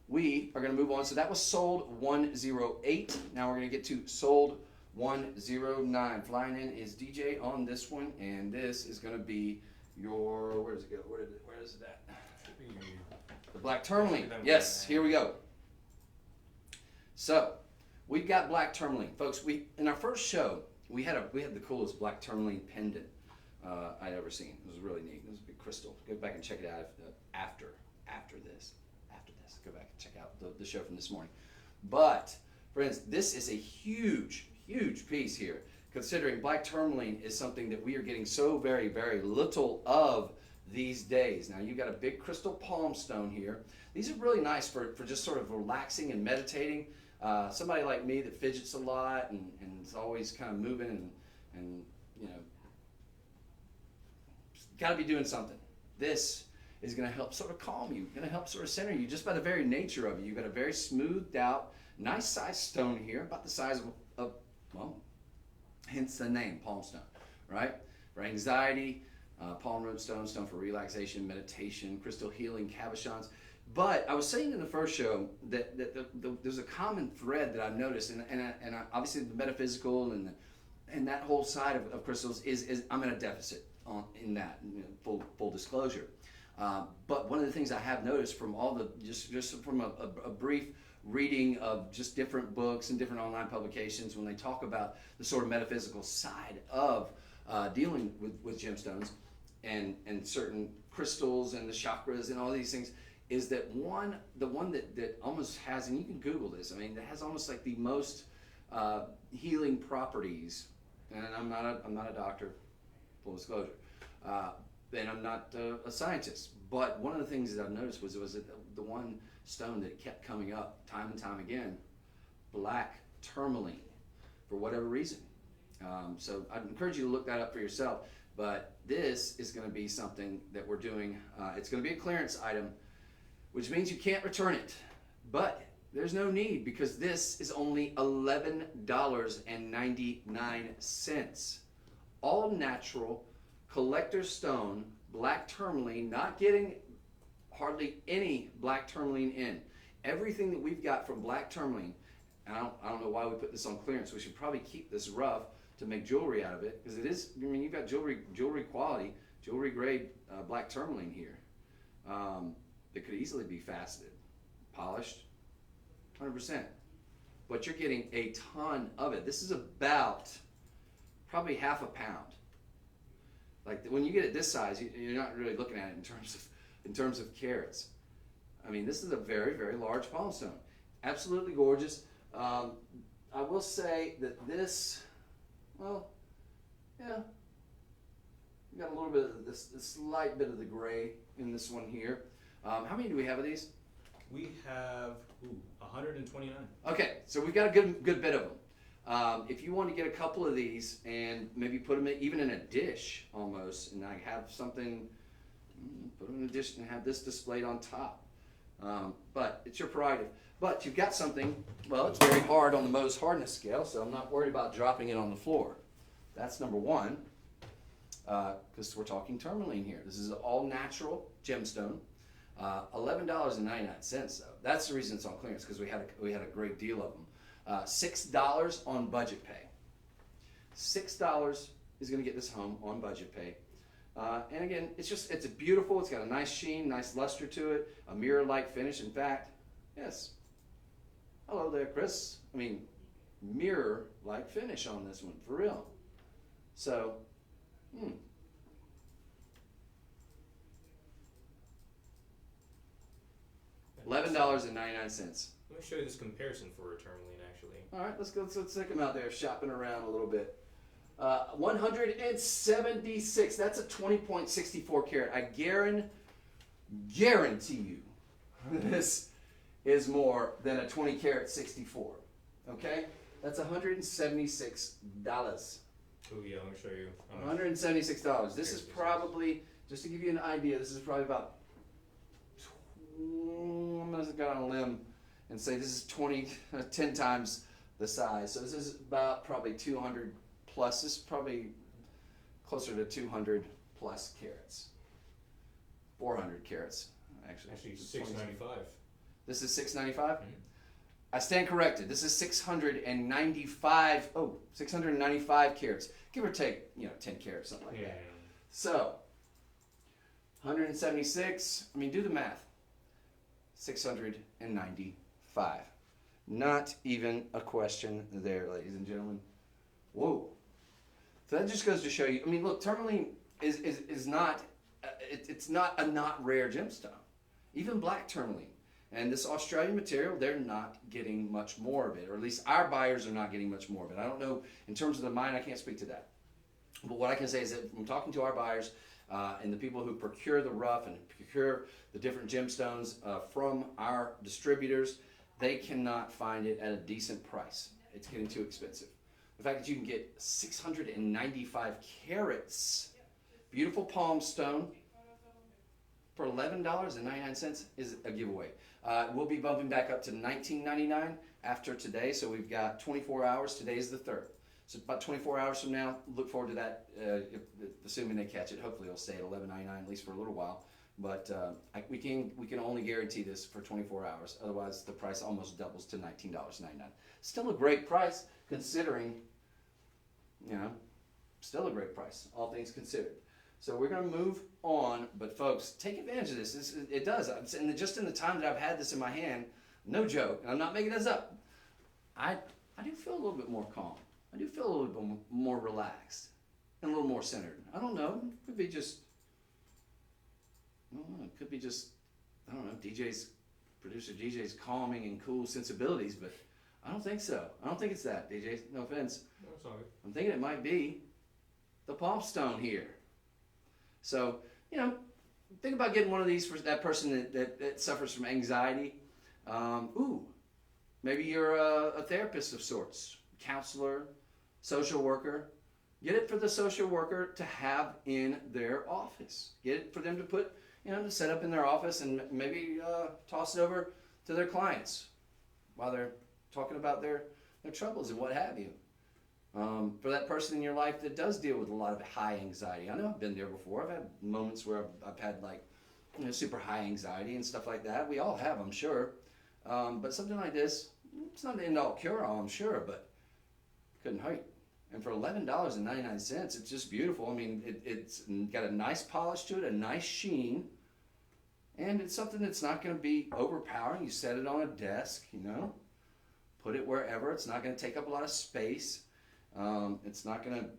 we are going to move on. So that was sold $108. Now we're going to get to sold $109. Flying in is DJ on this one, and this is going to be your, where does it go? Where is it at? The black tourmaline. Yes, here we go. So we've got black tourmaline, folks. In our first show we had the coolest black tourmaline pendant I'd ever seen. It was really neat. It was a big crystal. Go back and check it out after this. Go back and check out the show from this morning. But friends, this is a huge piece here, considering black tourmaline is something that we are getting so very, very little of these days. Now you've got a big crystal palm stone here. These are really nice for just sort of relaxing and meditating. Somebody like me that fidgets a lot and is always kind of moving and got to be doing something. This is going to help sort of calm you, going to help sort of center you just by the very nature of it. You've got a very smoothed out, nice sized stone here, about the size of well, hence the name, palm stone, right? For anxiety, palm root stone for relaxation, meditation, crystal healing, cabochons. But I was saying in the first show that there's a common thread that I've noticed, and obviously the metaphysical and that whole side of crystals is I'm in a deficit in that, full disclosure. But one of the things I have noticed from all the just from a brief reading of just different books and different online publications, when they talk about the sort of metaphysical side of dealing with gemstones and certain crystals and the chakras and all these things, is that the one that almost has, and you can Google this, I mean, that has almost like the most healing properties, and I'm not a doctor, full disclosure, and I'm not a scientist, but one of the things that I've noticed was the one stone that kept coming up time and time again, black tourmaline, for whatever reason. So I'd encourage you to look that up for yourself. But this is going to be something that we're doing. It's going to be a clearance item, which means you can't return it. But there's no need, because this is only $11.99. All natural collector stone, black tourmaline, not getting hardly any black tourmaline in. Everything that we've got from black tourmaline, and I don't know why we put this on clearance. We should probably keep this rough to make jewelry out of it, because it is, I mean, you've got jewelry quality, jewelry grade black tourmaline here that could easily be faceted, polished, 100%. But you're getting a ton of it. This is about probably half a pound. Like when you get it this size, you're not really looking at it in terms of carats. I mean, this is a very, very large palm stone. Absolutely gorgeous. I will say that this, well, yeah, you got a little bit of this slight bit of the gray in this one here. How many do we have of these? We have 129. Okay, so we've got a good bit of them. If you want to get a couple of these and maybe put them even in a dish almost, and I have something, put them in a dish and have this displayed on top. But it's your prerogative. But you've got something, well, it's very hard on the Mohs hardness scale, so I'm not worried about dropping it on the floor. That's number one, because we're talking tourmaline here. This is all natural gemstone. $11.99 though. That's the reason it's on clearance, because we had a great deal of them. $6 on budget pay. $6 is going to get this home on budget pay. And again, it's beautiful. It's got a nice sheen, nice luster to it, a mirror-like finish. In fact, yes. Hello there, Chris. I mean, mirror-like finish on this one, for real. So, $11.99. Let me show you this comparison for a tourmaline, actually. All right, let's take them out there shopping around a little bit. 176. That's a 20.64 carat. I guarantee you this is more than a 20 carat 64. Okay? That's $176. Oh yeah, let me show you. $176. This is probably, just to give you an idea, this is probably about, I'm going to go on a limb and say this is 10 times the size. So this is about probably 200 plus. This is probably closer to 200 plus carats. 400 carats, actually. Actually, 695. This is 695? Mm-hmm. I stand corrected. This is 695. Oh, 695 carats. Give or take, 10 carats, something like that. So, 176. I mean, do the math. 695. Not even a question there, ladies and gentlemen. Whoa. So that just goes to show you. I mean, look, tourmaline is not. It's not a not rare gemstone. Even black tourmaline. And this Australian material, they're not getting much more of it, or at least our buyers are not getting much more of it. I don't know, in terms of the mine, I can't speak to that. But what I can say is that from talking to our buyers and the people who procure the rough and procure the different gemstones from our distributors, they cannot find it at a decent price. It's getting too expensive. The fact that you can get 695 carats, beautiful palm stone, for $11.99 is a giveaway. We'll be bumping back up to $19.99 after today, so we've got 24 hours. Today is the 3rd. So about 24 hours from now, look forward to that, assuming they catch it. Hopefully it'll stay at $11.99 at least for a little while. But we can only guarantee this for 24 hours. Otherwise, the price almost doubles to $19.99. Still a great price, considering, still a great price, all things considered. So we're going to move on, but folks, take advantage of this. It does. And just in the time that I've had this in my hand, no joke, and I'm not making this up, I do feel a little bit more calm. I do feel a little bit more relaxed and a little more centered. I don't know. It could be just, producer DJ's calming and cool sensibilities, but I don't think so. I don't think it's that, DJ. No offense. No, sorry. I'm thinking it might be the palm stone here. So, you know, think about getting one of these for that person that suffers from anxiety. Maybe you're a therapist of sorts, counselor, social worker. Get it for the social worker to have in their office. Get it for them to put, to set up in their office and maybe toss it over to their clients while they're talking about their troubles and what have you. For that person in your life that does deal with a lot of high anxiety. I know I've been there before. I've had moments where I've had super high anxiety and stuff like that. We all have, I'm sure. But something like this, it's not an end-all cure-all, I'm sure, but couldn't hurt. And for $11.99, it's just beautiful. I mean, it's got a nice polish to it, a nice sheen, and it's something that's not going to be overpowering. You set it on a desk, put it wherever. It's not going to take up a lot of space. It's not going to,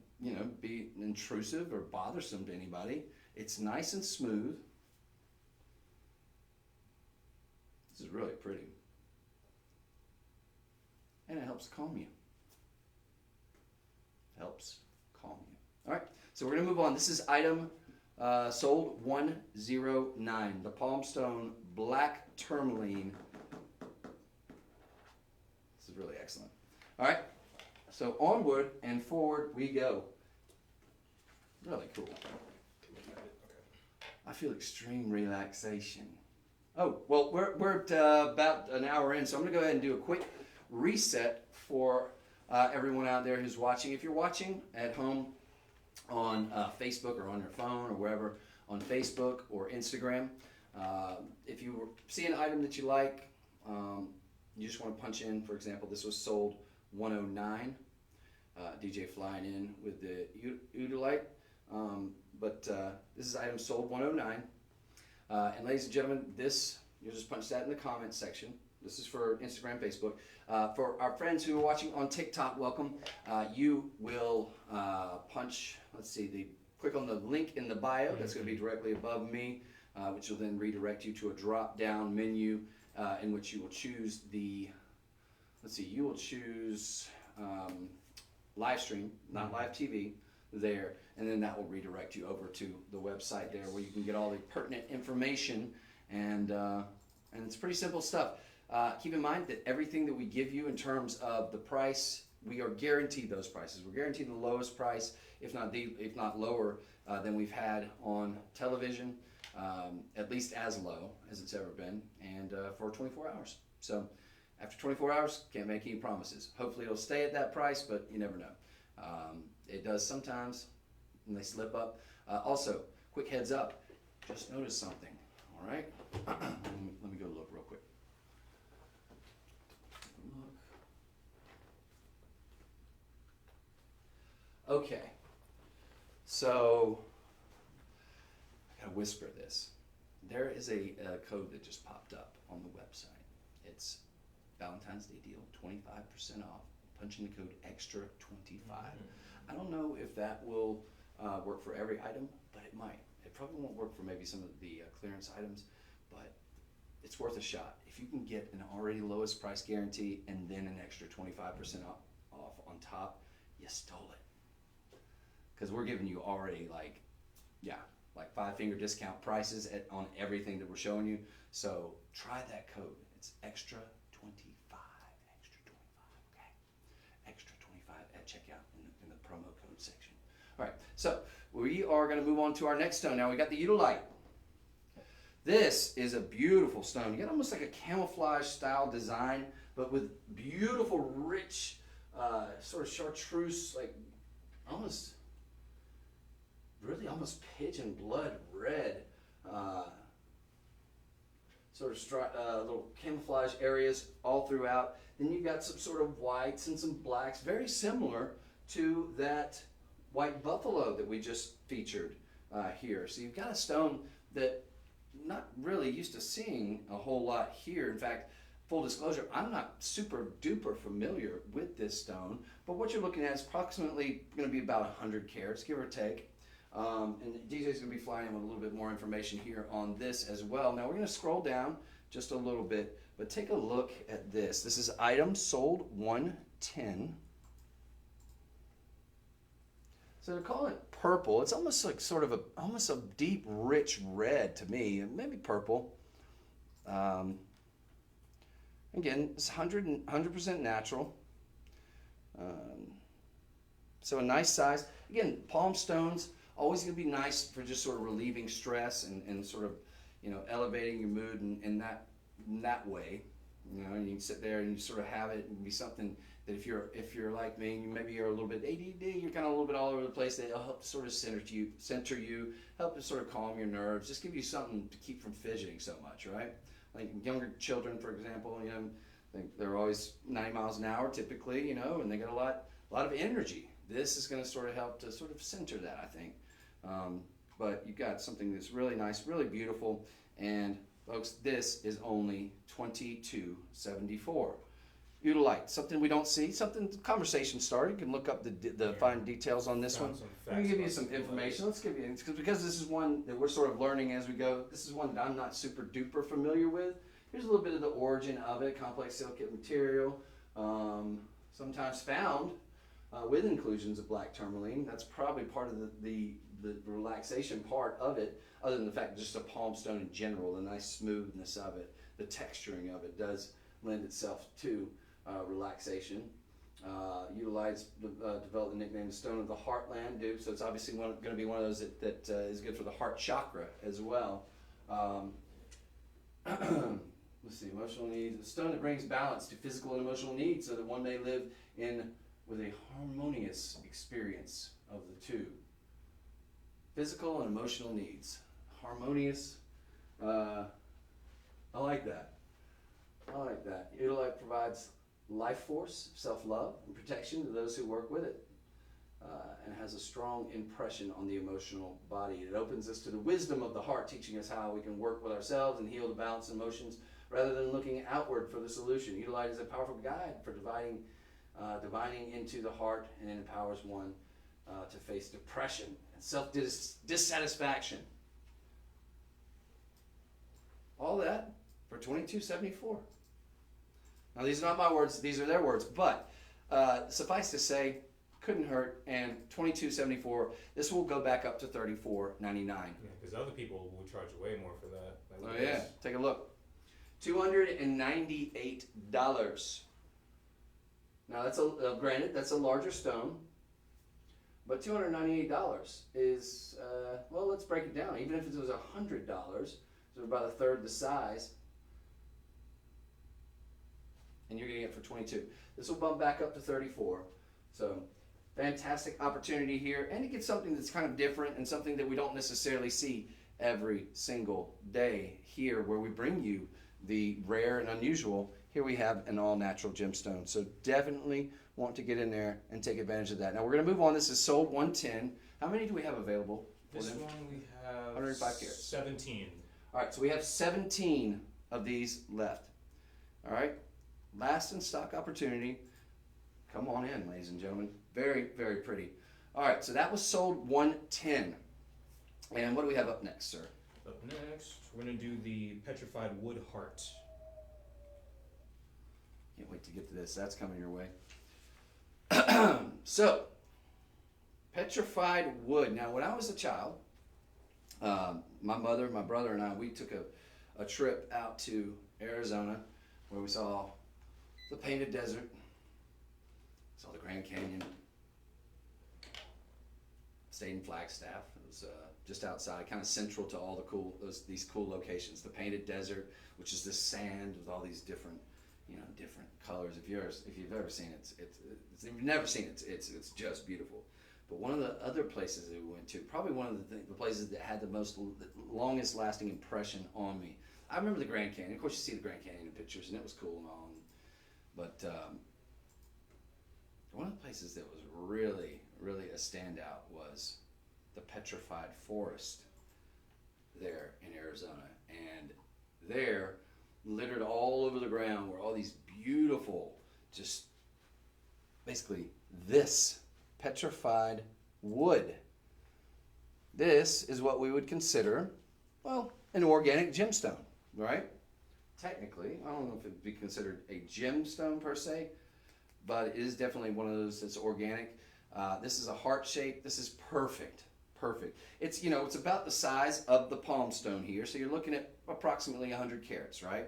be intrusive or bothersome to anybody. It's nice and smooth. This is really pretty. And it helps calm you. Helps calm you. All right, so we're going to move on. This is item sold 109, the Palmstone Black Tourmaline. This is really excellent. All right, so onward and forward we go. Really cool. I feel extreme relaxation. Oh, well, we're at about an hour in, so I'm going to go ahead and do a quick reset for everyone out there who's watching. If you're watching at home on Facebook or on your phone or wherever, on Facebook or Instagram, if you see an item that you like, you just want to punch in, for example, this was sold 109, DJ flying in with the Udalite, but this is item sold 109. And ladies and gentlemen, you'll just punch that in the comments section. This is for Instagram, Facebook. For our friends who are watching on TikTok, welcome. You will click on the link in the bio. That's going to be directly above me, which will then redirect you to a drop-down menu in which you will choose live stream, not live TV, there, and then that will redirect you over to the website there where you can get all the pertinent information, and it's pretty simple stuff. Keep in mind that everything that we give you in terms of the price, we are guaranteed those prices. We're guaranteed the lowest price, if not lower, than we've had on television, at least as low as it's ever been, and for 24 hours. So after 24 hours, can't make any promises. Hopefully it'll stay at that price, but you never know. It does sometimes, and they slip up. Also, quick heads up, just noticed something, all right? Let me go look real quick. Okay, so I gotta whisper this. There is a code that just popped up on the website. It's Valentine's Day deal, 25% off. Punch in the code extra25. I don't know if that will work for every item, but it might. It probably won't work for maybe some of the clearance items, but it's worth a shot. If you can get an already lowest price guarantee and then an extra 25% off on top, you stole it. Because we're giving you already like 5-finger discount prices on everything that we're showing you. So try that code. It's extra 25, okay? Extra 25 at checkout in the promo code section. All right, so we are going to move on to our next stone. Now we got the Udalite. This is a beautiful stone. You got almost like a camouflage style design, but with beautiful, rich, sort of chartreuse, like almost pigeon blood red, sort of little camouflage areas all throughout. Then you've got some sort of whites and some blacks, very similar to that white buffalo that we just featured here. So you've got a stone that not really used to seeing a whole lot here. In fact, full disclosure, I'm not super duper familiar with this stone, but what you're looking at is approximately going to be about 100 carats, give or take. And DJ's going to be flying in with a little bit more information here on this as well. Now we're going to scroll down just a little bit, but take a look at this. This is item sold 110. So they're calling it purple. It's almost like sort of almost a deep, rich red to me, maybe purple. Again, it's 100% natural. So a nice size. Again, palm stones, always going to be nice for just sort of relieving stress and sort of, elevating your mood in that way. And you can sit there and you sort of have it and be something that if you're like me, maybe you're a little bit ADD, you're kind of a little bit all over the place, that'll help sort of center you, help to sort of calm your nerves, just give you something to keep from fidgeting so much, right? Like younger children, for example, they're always 90 miles an hour typically, and they got a lot of energy. This is going to sort of help to sort of center that, I think. But you've got something that's really nice, really beautiful, and folks, this is only $22.74. Utilite, something we don't see, something conversation started. You can look up the fine details on this one. Let me give you some information. Let's give you, because this is one that we're sort of learning as we go. This is one that I'm not super duper familiar with. Here's a little bit of the origin of it. Complex silicate material, sometimes found with inclusions of black tourmaline. That's probably part of the relaxation part of it, other than the fact that just a palm stone in general, the nice smoothness of it, the texturing of it does lend itself to relaxation. Utilized, developed the nickname Stone of the Heartland, so it's obviously going to be one of those that is good for the heart chakra as well. Let's see, emotional needs. A stone that brings balance to physical and emotional needs so that one may live with a harmonious experience of the two. Physical and emotional needs. Harmonious. I like that. Utilite provides life force, self-love, and protection to those who work with it, and has a strong impression on the emotional body. It opens us to the wisdom of the heart, teaching us how we can work with ourselves and heal the balance emotions rather than looking outward for the solution. Utilite is a powerful guide for divining into the heart, and it empowers one to face depression and self-dissatisfaction. All that for $22.74. Now, these are not my words, these are their words, but suffice to say, couldn't hurt, and $22.74. This will go back up to $34.99. Yeah, because other people will charge way more for that. Oh yeah, take a look. $298. Now that's granted, that's a larger stone, but $298 is well, let's break it down. Even if it was $100, so about a third the size, and you're getting it for $22. This will bump back up to $34. So fantastic opportunity here, and it gets something that's kind of different and something that we don't necessarily see every single day here, where we bring you the rare and unusual. Here we have an all-natural gemstone. So definitely want to get in there and take advantage of that. Now we're going to move on. This is sold 110. How many do we have available? This one we have 105 carats. 17. All right, so we have 17 of these left. All right, last in stock opportunity. Come on in, ladies and gentlemen. Very, very pretty. All right, so that was sold 110. And what do we have up next, sir? Up next, we're going to do the petrified wood heart. Can't wait to get to this. That's coming your way. So, petrified wood. Now, when I was a child, my mother, my brother, and I, we took a trip out to Arizona where we saw the Painted Desert, saw the Grand Canyon, stayed in Flagstaff. It was just outside, kind of central to all these cool locations. The Painted Desert, which is this sand with all these different colors. If you've ever seen it, if you've never seen it, it's just beautiful. But one of the other places that we went to, probably one of the places that had the longest lasting impression on me. I remember the Grand Canyon. Of course, you see the Grand Canyon in pictures, and it was cool and all. But one of the places that was really, really a standout was the petrified forest there in Arizona. And there, littered all over the ground, were all these beautiful, just basically this petrified wood. This is what we would consider, well, an organic gemstone, right? Technically, I don't know if it'd be considered a gemstone per se, but it is definitely one of those that's organic. This is a heart shape. This is perfect. Perfect. It's, you know, it's about the size of the palm stone here. So you're looking at approximately 100 carats, right?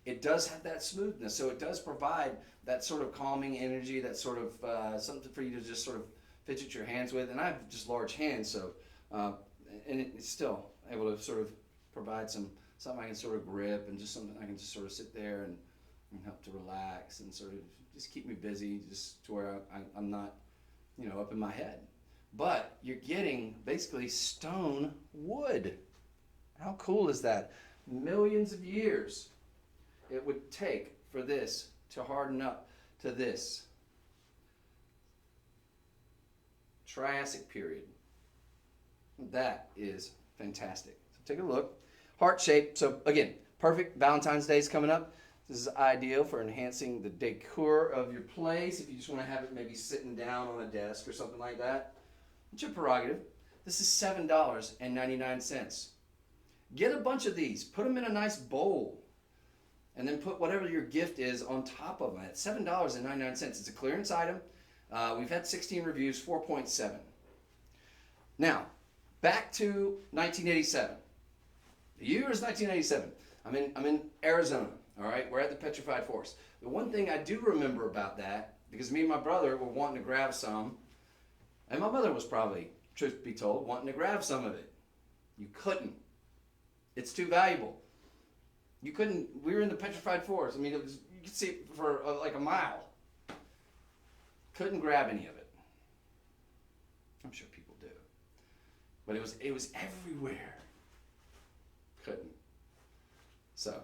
It does have that smoothness. So it does provide that sort of calming energy, that sort of something for you to just sort of fidget your hands with. And I have just large hands, so, and it's still able to sort of provide something I can sort of grip and just something I can just sort of sit there and help to relax and sort of just keep me busy, just to where I'm not, you know, up in my head. But you're getting basically stone wood. How cool is that? Millions of years it would take for this to harden up to this. Triassic period. That is fantastic. So take a look. Heart shape. So again, perfect. Valentine's Day is coming up. This is ideal for enhancing the decor of your place. If you just want to have it maybe sitting down on a desk or something like that, it's your prerogative. This is $7.99. Get a bunch of these. Put them in a nice bowl. And then put whatever your gift is on top of them. It's $7.99. It's a clearance item. We've had 16 reviews, 4.7. Now, back to 1987. The year is 1987. I'm in Arizona. All right, we're at the Petrified Forest. The one thing I do remember about that, because me and my brother were wanting to grab some, and my mother was probably, truth be told, wanting to grab some of it. You couldn't. It's too valuable. You couldn't. We were in the Petrified Forest. I mean, it was, you could see it for like a mile. Couldn't grab any of it. I'm sure people do, but it was everywhere. Couldn't. So I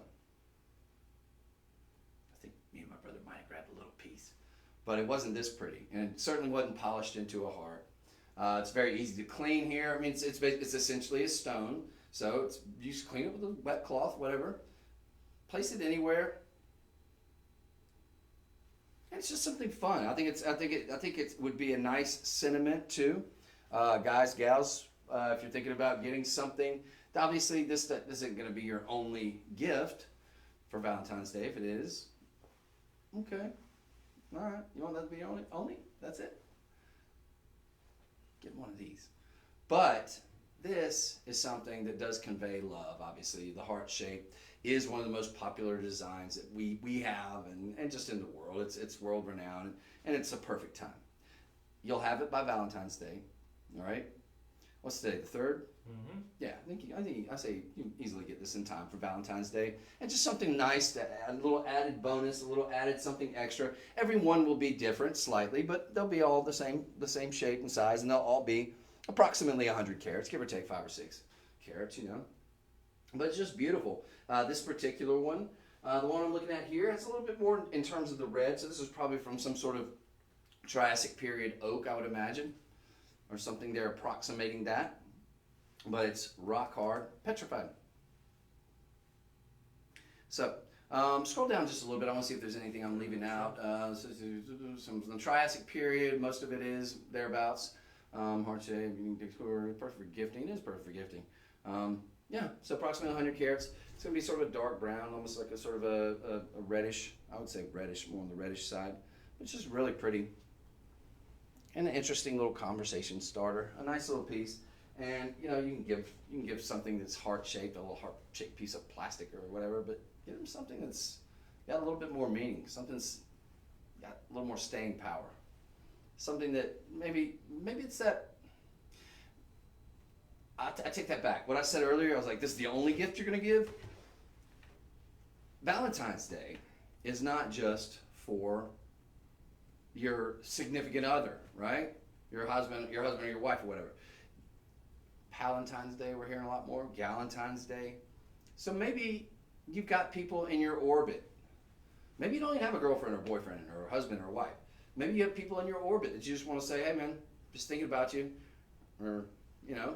think me and my brother might have grabbed a little piece, but it wasn't this pretty, and it certainly wasn't polished into a heart. It's very easy to clean here. I mean, it's essentially a stone, so you just clean it with a wet cloth, whatever. Place it anywhere. And it's just something fun. I think it would be a nice sentiment too, guys, gals. If you're thinking about getting something, obviously this isn't going to be your only gift for Valentine's Day. If it is, okay, all right. You want that to be your only? That's it. Get one of these. But this is something that does convey love. Obviously, the heart shape is one of the most popular designs that we have and just in the world. It's world renowned, and it's a perfect time. You'll have it by Valentine's Day. All right. What's today? The 3rd? Mm-hmm. Yeah, I say you can easily get this in time for Valentine's Day, and just something nice to add, a little added bonus, a little added something extra. Every one will be different slightly, but they'll be all the same shape and size, and they'll all be approximately 100 carats, give or take 5 or 6 carats, you know. But it's just beautiful. This particular one, the one I'm looking at here, it's a little bit more in terms of the red. So this is probably from some sort of Triassic period oak, I would imagine, or something they're approximating that. But it's rock hard, petrified. So scroll down just a little bit. I want to see if there's anything I'm leaving out. Some the Triassic period, most of it is thereabouts. Heart shape, perfect for gifting. It is perfect for gifting. Yeah, so approximately 100 carats. It's going to be sort of a dark brown, almost like a sort of a reddish, I would say reddish, more on the reddish side. It's just really pretty. And an interesting little conversation starter. A nice little piece. And, you know, you can give something that's heart-shaped, a little heart-shaped piece of plastic or whatever, but give them something that's got a little bit more meaning. Something's got a little more staying power. Something that maybe it's that. I take that back. What I said earlier, I was like, this is the only gift you're going to give? Valentine's Day is not just for your significant other, right? Your husband or your wife or whatever. Valentine's Day, we're hearing a lot more. Galentine's Day. So maybe you've got people in your orbit. Maybe you don't even have a girlfriend or boyfriend or a husband or a wife. Maybe you have people in your orbit that you just want to say, hey man, just thinking about you. Or, you know,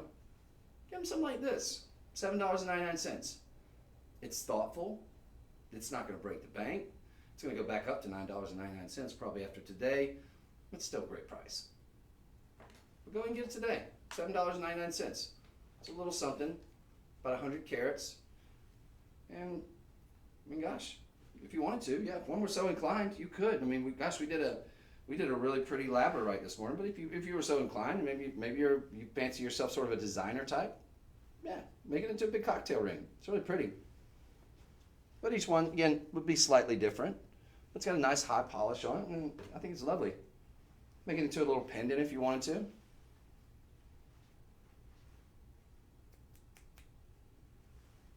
give them something like this. $7.99. It's thoughtful. It's not going to break the bank. It's going to go back up to $9.99 probably after today. It's still a great price. But go ahead and get it today. $7.99. It's a little something, about 100 carats. And, I mean, gosh, if you wanted to, yeah, if one were so inclined, you could. I mean, we did we did a really pretty labradorite this morning. But if you were so inclined, maybe you fancy yourself sort of a designer type, yeah, make it into a big cocktail ring. It's really pretty. But each one again would be slightly different. It's got a nice high polish on it, and I think it's lovely. Make it into a little pendant if you wanted to.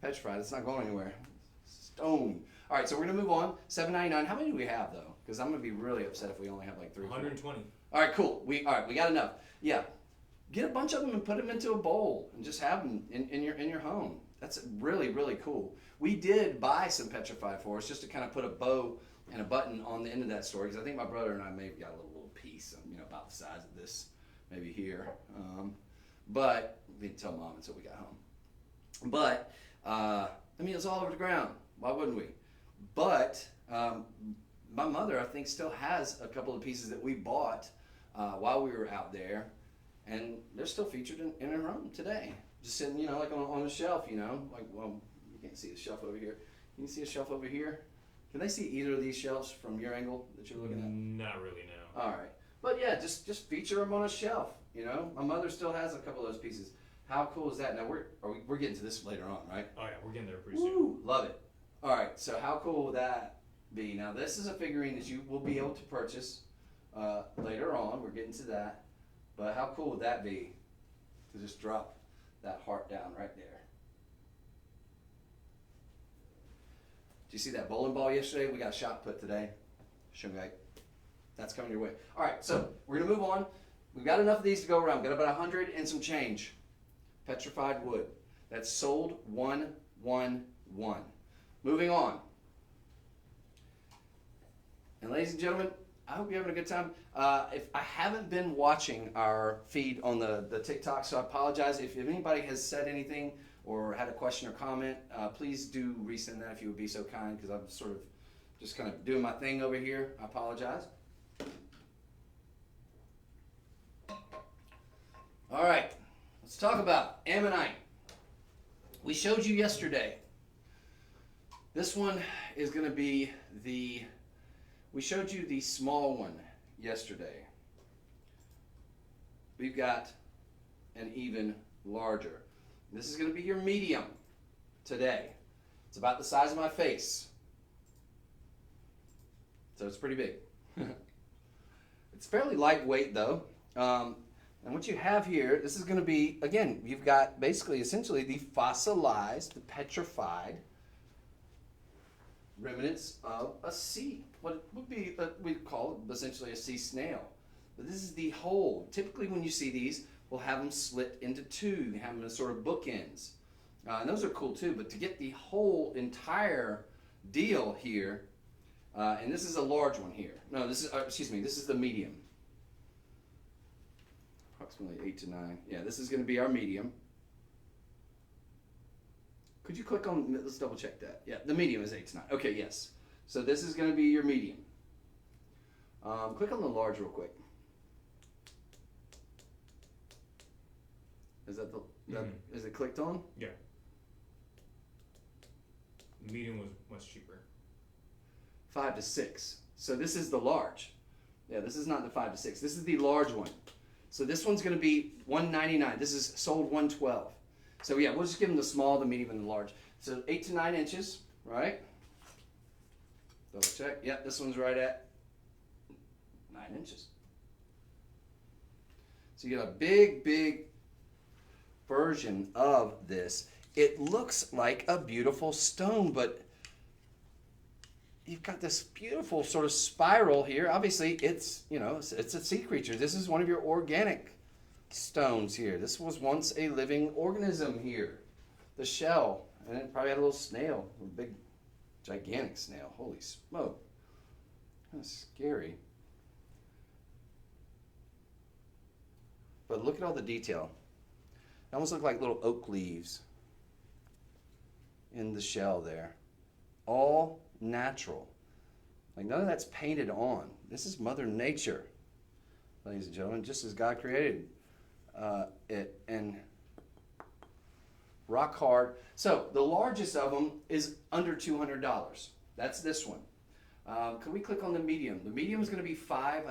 Petrified, it's not going anywhere. Stone. All right, so we're gonna move on. $7.99. How many do we have though? Because I'm gonna be really upset if we only have like 3. 120. All right, cool. We got enough. Yeah, get a bunch of them and put them into a bowl and just have them in your home. That's really really cool. We did buy some petrified for us just to kind of put a bow and a button on the end of that story, because I think my brother and I maybe got a little piece, about the size of this, maybe here. But we didn't tell Mom until we got home. But it's all over the ground. Why wouldn't we? But my mother, I think, still has a couple of pieces that we bought while we were out there, and they're still featured in her home today. Just sitting, like on a shelf, well, you can't see the shelf over here. Can you see a shelf over here? Can they see either of these shelves from your angle that you're looking at? Not really, no. All right. But yeah, just feature them on a shelf, My mother still has a couple of those pieces. How cool is that? Now we're getting to this later on, right? Oh yeah, we're getting there pretty soon. Woo, love it. All right, so how cool will that be? Now this is a figurine that you will be able to purchase later on. We're getting to that. But how cool would that be to just drop that heart down right there? Did you see that bowling ball yesterday? We got a shot put today. Shungite. That's coming your way. All right, so we're going to move on. We've got enough of these to go around. We've got about 100 and some change. Petrified wood. That's sold 111. Moving on. And ladies and gentlemen, I hope you're having a good time. If I haven't been watching our feed on the TikTok, so I apologize. If anybody has said anything or had a question or comment, please do resend that if you would be so kind, because I'm sort of just kind of doing my thing over here. I apologize. All right, let's talk about ammonite. We showed you yesterday. This one is going to be we showed you the small one yesterday. We've got an even larger. This is going to be your medium today. It's about the size of my face. So it's pretty big. It's fairly lightweight though. And what you have here, this is going to be, again, you've got basically essentially the fossilized, the petrified remnants of a sea. What would be, we call it essentially a sea snail. But this is the whole. Typically when you see these, we'll have them split into two. You have them as sort of bookends. And those are cool too, but to get the whole entire deal here, and this is a large one here. No, this is, this is the medium. Approximately 8 to 9. Yeah, this is going to be our medium. Could you click on, let's double check that. Yeah, the medium is 8 to 9. Okay, yes. So this is going to be your medium. Click on the large real quick. Is that is it clicked on? Yeah. The medium was much cheaper. 5 to 6. So this is the large. Yeah, this is not the 5 to 6. This is the large one. So this one's going to be $199. This is sold $112. So yeah, we'll just give them the small, the medium, and the large. So 8 to 9 inches, right? Double check. Yeah, this one's right at 9 inches. So you get a big, big version of this. It looks like a beautiful stone, but you've got this beautiful sort of spiral here. Obviously, it's a sea creature. This is one of your organic stones here. This was once a living organism here. The shell, and it probably had a little snail, a big, gigantic snail. Holy smoke. That's scary. But look at all the detail. It almost look like little oak leaves in the shell there. All natural. Like none of that's painted on. This is Mother Nature, ladies and gentlemen, just as God created it, and rock hard. So the largest of them is under $200. That's this one. Can we click on the medium? The medium is going to be 5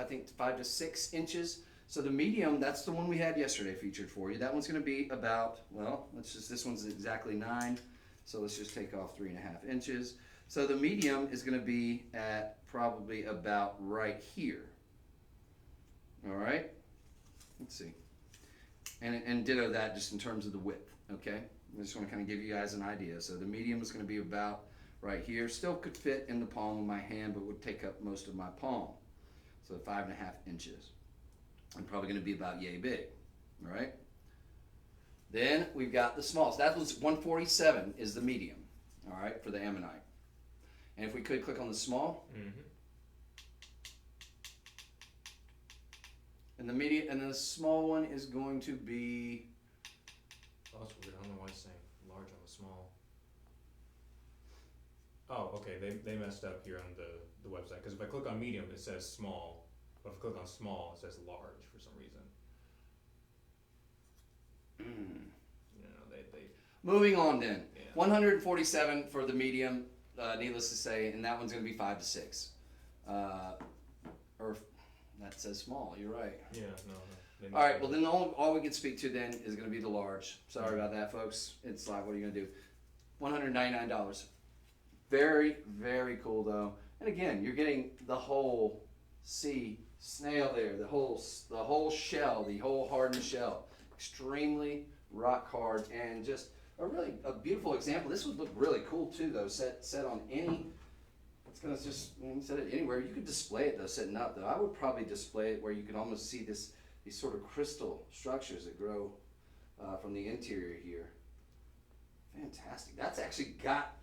to 6 inches. So the medium, that's the one we had yesterday featured for you. That one's going to be about, well, this one's exactly 9. So let's just take off 3.5 inches. So the medium is going to be at probably about right here. All right. Let's see. And ditto that just in terms of the width. Okay. I just want to kind of give you guys an idea. So the medium is going to be about right here. Still could fit in the palm of my hand, but would take up most of my palm. So 5.5 inches. I'm probably going to be about yay big. All right. Then we've got the small. So that was 147 is the medium. All right, for the ammonite. And if we could click on the small. Mm-hmm. And the medium, and the small one is going to be. Oh, that's weird. I don't know why it's saying large on the small. Oh, okay. They messed up here on the website, because if I click on medium, it says small. But if I click on small, it says large for some reason. They. Moving on then. Yeah. 147 for the medium, needless to say, and that one's going to be 5 to 6. Or that says small. You're right. Yeah. No. All right. Well, then all we can speak to then is going to be the large. Sorry about that, folks. It's like, what are you going to do? $199. Very, very cool though. And again, you're getting the whole sea snail there, the whole shell, the whole hardened shell. Extremely rock hard, and just a beautiful example. This would look really cool too though, set on any, it's gonna just set it anywhere. You could display it though, sitting up though. I would probably display it where you can almost see these sort of crystal structures that grow from the interior here. Fantastic. That's actually got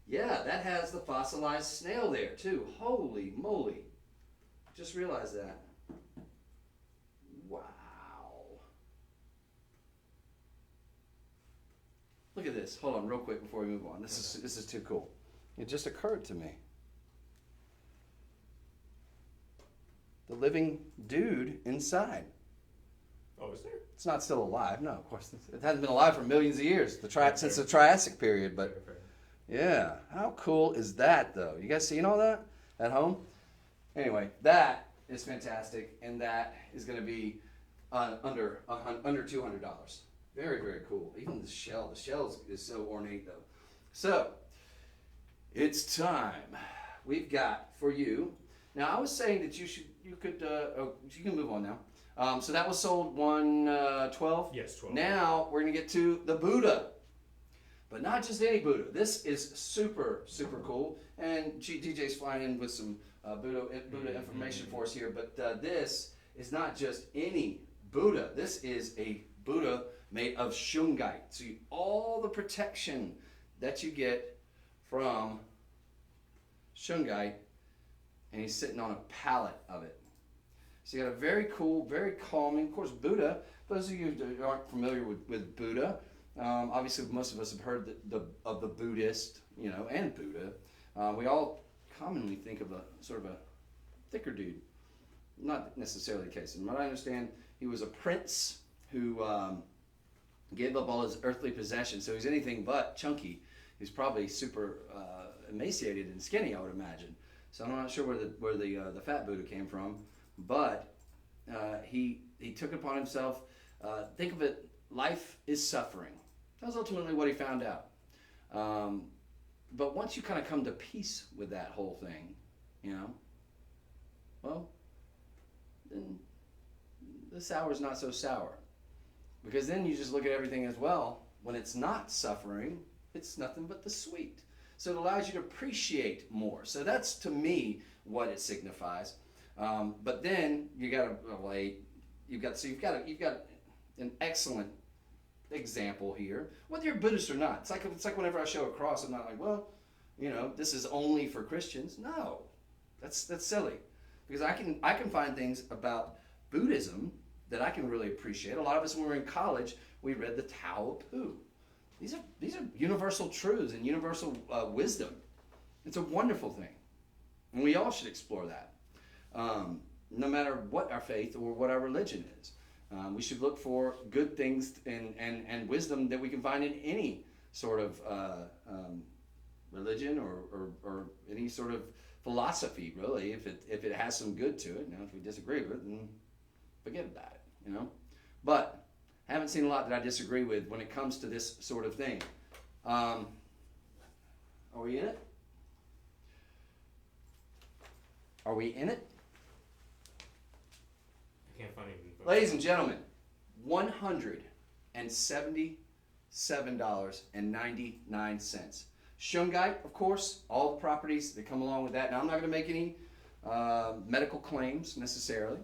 that has the fossilized snail there too. Holy moly. Just realized that. Wow. Look at this. Hold on real quick before we move on. This is too cool. It just occurred to me. The living dude inside. Oh, is there? It's not still alive. No, of course. It hasn't been alive for millions of years. Since the Triassic period, but yeah. How cool is that though? You guys seeing all that at home? Anyway, that is fantastic, and that is going to be under $200. Very, very cool. Even the shell is so ornate though. So it's time. We've got for you. Now I was saying that you can move on now. So that was sold 112. Yes, 12. Now we're going to get to the Buddha. But not just any Buddha. This is super, super cool. And DJ's flying in with some Buddha information for us here. But this is not just any Buddha. This is a Buddha made of Shungite. So all the protection that you get from Shungite, and he's sitting on a pallet of it. So you got a very cool, very calming. Of course, Buddha, those of you that aren't familiar with Buddha, obviously most of us have heard of the Buddhist, and Buddha. We all commonly think of a sort of a thicker dude. Not necessarily the case. And what I understand, he was a prince who gave up all his earthly possessions, so he's anything but chunky. He's probably super emaciated and skinny, I would imagine. So I'm not sure where the fat Buddha came from, but he took it upon himself. Think of it, life is suffering. That was ultimately what he found out. But once you kind of come to peace with that whole thing, well, then the sour is not so sour. Because then you just look at everything as well. When it's not suffering, it's nothing but the sweet. So it allows you to appreciate more. So that's, to me, what it signifies. But then you got you've got an excellent example here, whether you're Buddhist or not. It's like whenever I show a cross, I'm not like, well, this is only for Christians. No, that's silly, because I can find things about Buddhism that I can really appreciate. A lot of us, when we were in college, we read the Tao of Pu. These are universal truths and universal wisdom. It's a wonderful thing, and we all should explore that, no matter what our faith or what our religion is. We should look for good things and wisdom that we can find in any sort of religion or any sort of philosophy, really. If it has some good to it. Now, if we disagree with it, then forget about it, you know. But I haven't seen a lot that I disagree with when it comes to this sort of thing. Are we in it? Are we in it? I can't find anything. Ladies and gentlemen, $177.99. Shungite, of course, all the properties that come along with that. Now, I'm not going to make any medical claims necessarily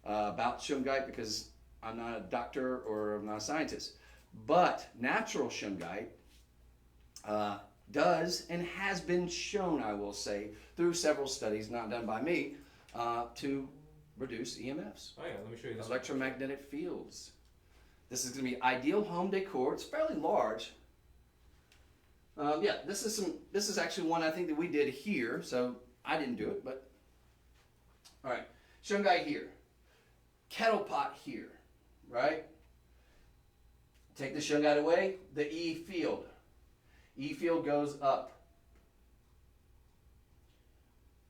about Shungite because I'm not a doctor or I'm not a scientist. But natural Shungite does and has been shown, I will say, through several studies not done by me, to reduce EMFs. Oh yeah, let me show you this. Electromagnetic fields. This is going to be ideal home decor. It's fairly large. Yeah, this is actually one I think that we did here, so I didn't do it, but all right. Shungite here, kettle pot here, right? Take the Shungite away, the E field. E field goes up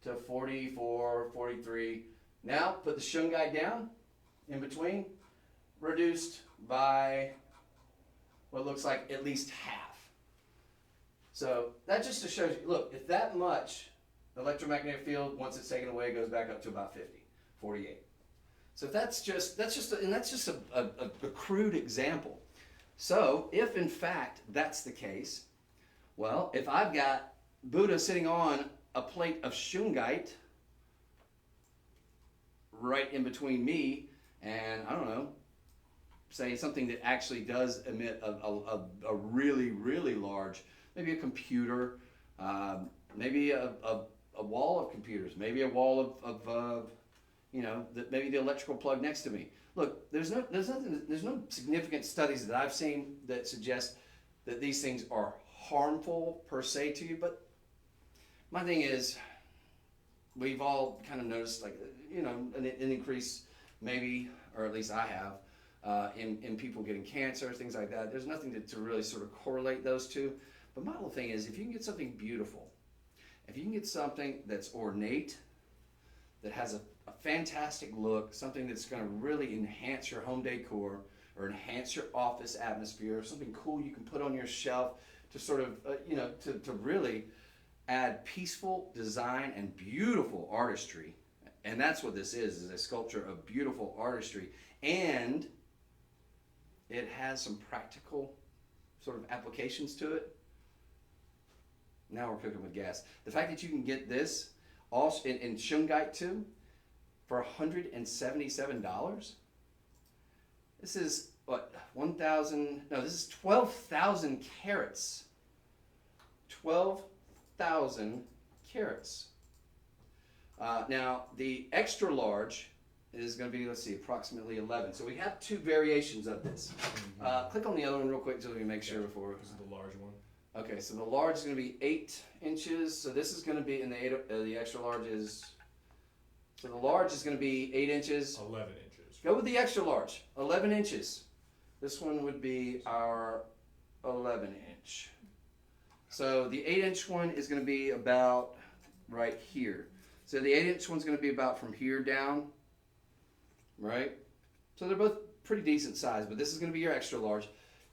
to 44, 43. Now put the Shungite down in between, reduced by what looks like at least half. So that just to show you, look, if that much electromagnetic field, once it's taken away, goes back up to about 50, 48. So that's just a crude example. So if in fact that's the case, well, if I've got Buddha sitting on a plate of Shungite right in between me and, I don't know, say something that actually does emit a really, really large, maybe a computer, maybe a wall of computers, maybe a wall of you know, maybe the electrical plug next to me. Look, there's no significant studies that I've seen that suggest that these things are harmful per se to you, but my thing is, we've all kind of noticed, like, you know, an increase maybe, or at least I have, in people getting cancer, things like that. There's nothing to really sort of correlate those two. But my whole thing is, if you can get something beautiful, if you can get something that's ornate, that has a fantastic look, something that's going to really enhance your home decor or enhance your office atmosphere, something cool you can put on your shelf to sort of, you know, to really add peaceful design and beautiful artistry. And that's what this is a sculpture of beautiful artistry. And it has some practical sort of applications to it. Now we're cooking with gas. The fact that you can get this also in Shungite too for $177. This is what, 1,000, no, this is 12,000 carats. 12,000 carats. Now the extra large is going to be, let's see, approximately 11. So we have two variations of this. Click on the other one real quick so we can make sure before. This is the large one. Okay, so the large is going to be 8 inches. So this is going to be, in the extra large is, so the large is going to be 8 inches. 11 inches. Go with the extra large, 11 inches. This one would be our 11 inch. So the 8 inch one is going to be about right here. So the 8 inch one's going to be about from here down, right? So they're both pretty decent size, but this is going to be your extra large.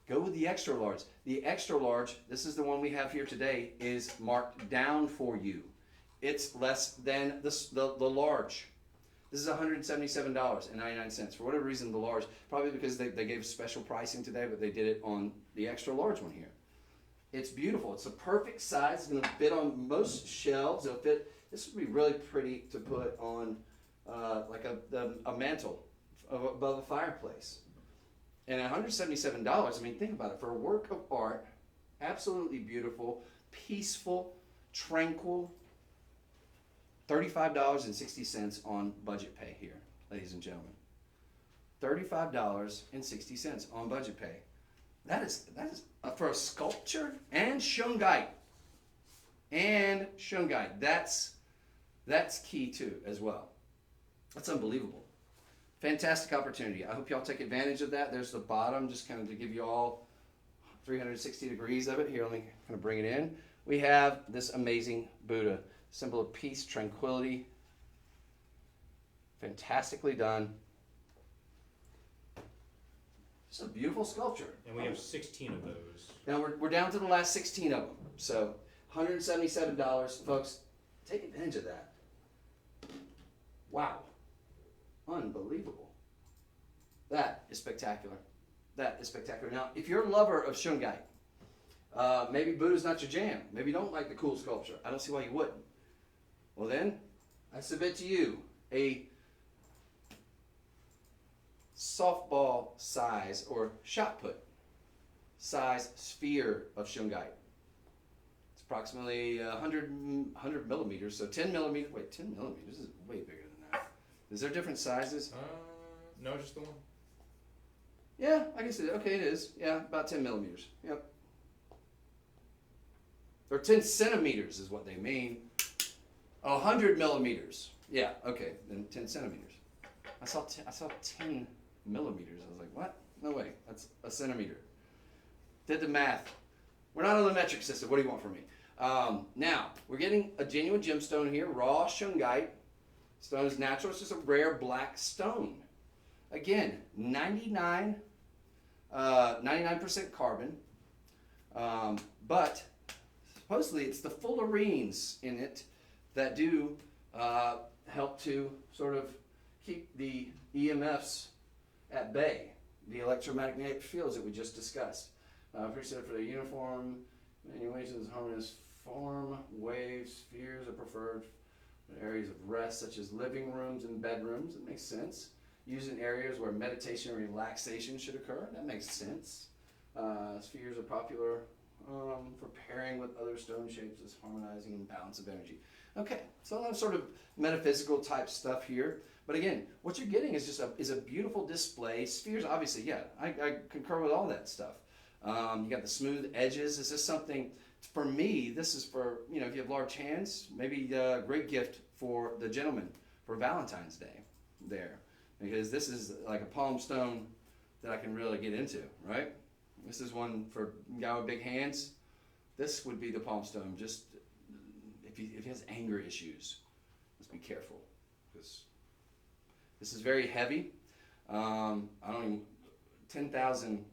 Go with the extra large. The extra large, this is the one we have here today, is marked down for you. It's less than the large. This is $177.99. For whatever reason, the large, probably because they gave special pricing today, but they did it on the extra large one here. It's beautiful. It's a perfect size. It's going to fit on most shelves. It'll fit. This would be really pretty to put on like a mantle above a fireplace. And $177, I mean, think about it. For a work of art, absolutely beautiful, peaceful, tranquil, $35.60 on budget pay here, ladies and gentlemen. $35.60 on budget pay. That is for a sculpture and Shungite. And Shungite. That's key too as well. That's unbelievable. Fantastic opportunity. I hope y'all take advantage of that. There's the bottom, just kind of to give you all 360 degrees of it. Here, let me kind of bring it in. we have this amazing Buddha, symbol of peace, tranquility. Fantastically done. It's a beautiful sculpture. And we have 16 of those. Now we're down to the last 16 of them. So $177, folks. Take advantage of that. Wow. Unbelievable. That is spectacular. That is spectacular. Now, if you're a lover of Shungite, maybe Buddha's not your jam. Maybe you don't like the cool sculpture. I don't see why you wouldn't. Well then, I submit to you a softball size or shot put size sphere of Shungite. It's approximately 100 millimeters, so 10 millimeters. Wait, 10 millimeters is way bigger than that. Is there different sizes? No, just the one. Yeah, I guess okay, it is. Yeah, about 10 millimeters. Yep. Or 10 centimeters is what they mean. 100 millimeters. Yeah, okay, then 10 centimeters. I saw 10 millimeters. I was like, what? No way. That's a centimeter. Did the math. We're not on the metric system. What do you want from me? Now, we're getting a genuine gemstone here, raw Shungite. Stone is natural. It's just a rare black stone. Again, 99% carbon, but supposedly it's the fullerenes in it that do help to sort of keep the EMFs at bay, the electromagnetic fields that we just discussed. Preset for the uniform, attenuations, harmonious form, waves, spheres are preferred in areas of rest such as living rooms and bedrooms. It makes sense. Used in areas where meditation and relaxation should occur. That makes sense. Spheres are popular for pairing with other stone shapes as harmonizing and balance of energy. Okay, so a lot of sort of metaphysical type stuff here. But again, what you're getting is just a beautiful display. Spheres, obviously, yeah, I concur with all that stuff. You got the smooth edges. Is this something, for me, this is for, if you have large hands, maybe a great gift for the gentleman for Valentine's Day there. Because this is like a palm stone that I can really get into, right? This is one for a guy with big hands. This would be the palm stone. Just if he has anger issues, let's be careful, because this is very heavy. I don't even 10,000.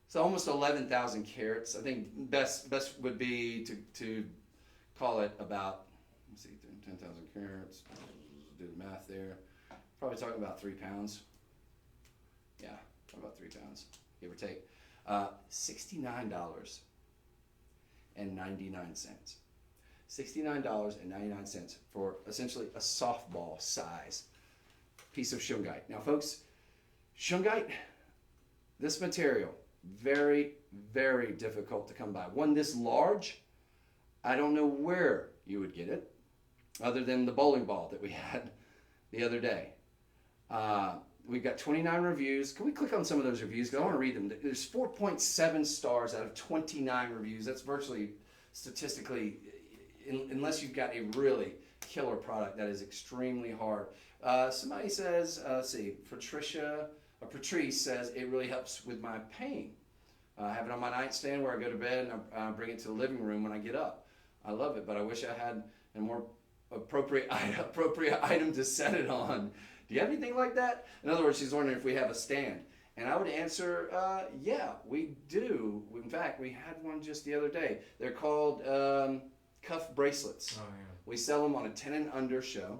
It's almost 11,000 carats. I think best would be to call it about, let's see, 10,000 carats. Do the math there. Probably talking about 3 pounds. Yeah, probably about 3 pounds, give or take. $69.99. $69.99 for essentially a softball size piece of Shungite. Now, folks, Shungite, this material, very, very difficult to come by. One this large, I don't know where you would get it, other than the bowling ball that we had the other day. We've got 29 reviews. Can we click on some of those reviews? Because I want to read them. There's 4.7 stars out of 29 reviews. That's virtually, statistically, unless you've got a really killer product, that is extremely hard. Somebody says, let's see, Patrice says, it really helps with my pain. I have it on my nightstand where I go to bed, and I bring it to the living room when I get up. I love it, but I wish I had a more appropriate item to set it on. Do you have anything like that? In other words, she's wondering if we have a stand. And I would answer, yeah, we do. In fact, we had one just the other day. They're called cuff bracelets. Oh, yeah. We sell them on a 10 and under show.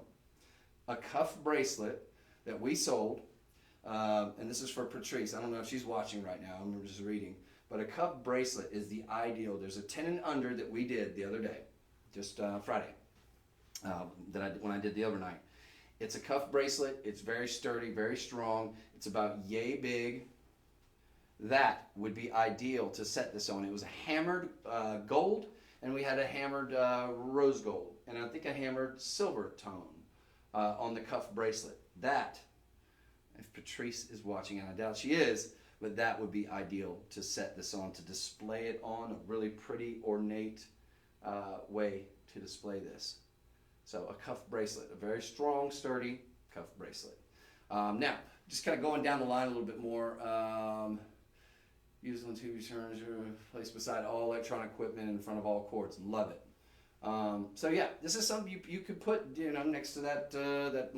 A cuff bracelet that we sold, and this is for Patrice. I don't know if she's watching right now. I'm just reading. But a cuff bracelet is the ideal. There's a 10 and under that we did the other day, just Friday, when I did the overnight. It's a cuff bracelet. It's very sturdy, very strong. It's about yay big. That would be ideal to set this on. It was a hammered gold, and we had a hammered rose gold, and I think a hammered silver tone on the cuff bracelet. That, if Patrice is watching, and I doubt she is, but that would be ideal to set this on, to display it on a really pretty, ornate way to display this. So a cuff bracelet, a very strong, sturdy cuff bracelet. Now, just kind of going down the line a little bit more. Used on TV returns are placed beside all electronic equipment in front of all cords. Love it. So yeah, this is something you could put next to that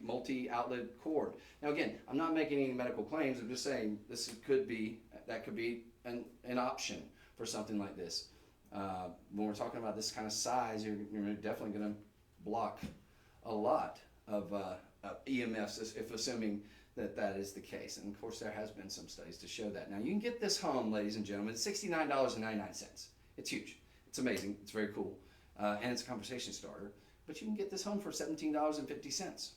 multi outlet cord. Now again, I'm not making any medical claims. I'm just saying could be an option for something like this. When we're talking about this kind of size, you're definitely going to block a lot of EMFs, if assuming that is the case. And of course, there has been some studies to show that. Now you can get this home, ladies and gentlemen. It's $69.99. It's huge. It's amazing. It's very cool. And it's a conversation starter. But you can get this home for $17.50.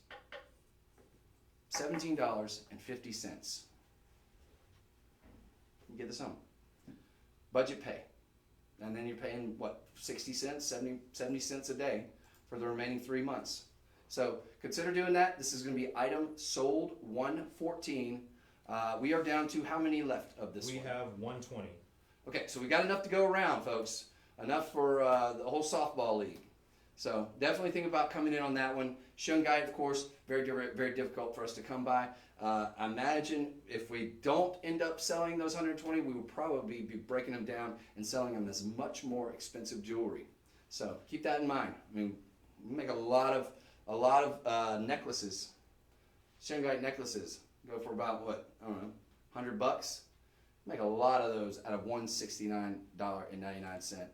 $17.50. You get this home. Budget pay. And then you're paying, what, 60 cents, 70 cents a day for the remaining 3 months. So consider doing that. This is going to be item sold 114. We are down to how many left of this one? We have 120. Okay, so we got enough to go around, folks. Enough for the whole softball league. So definitely think about coming in on that one. Shungite, of course, very difficult for us to come by. I imagine if we don't end up selling those 120, we will probably be breaking them down and selling them as much more expensive jewelry. So keep that in mind. I mean, we make a lot of necklaces. Shungite necklaces go for about what, I don't know, $100. Make a lot of those out of $169.99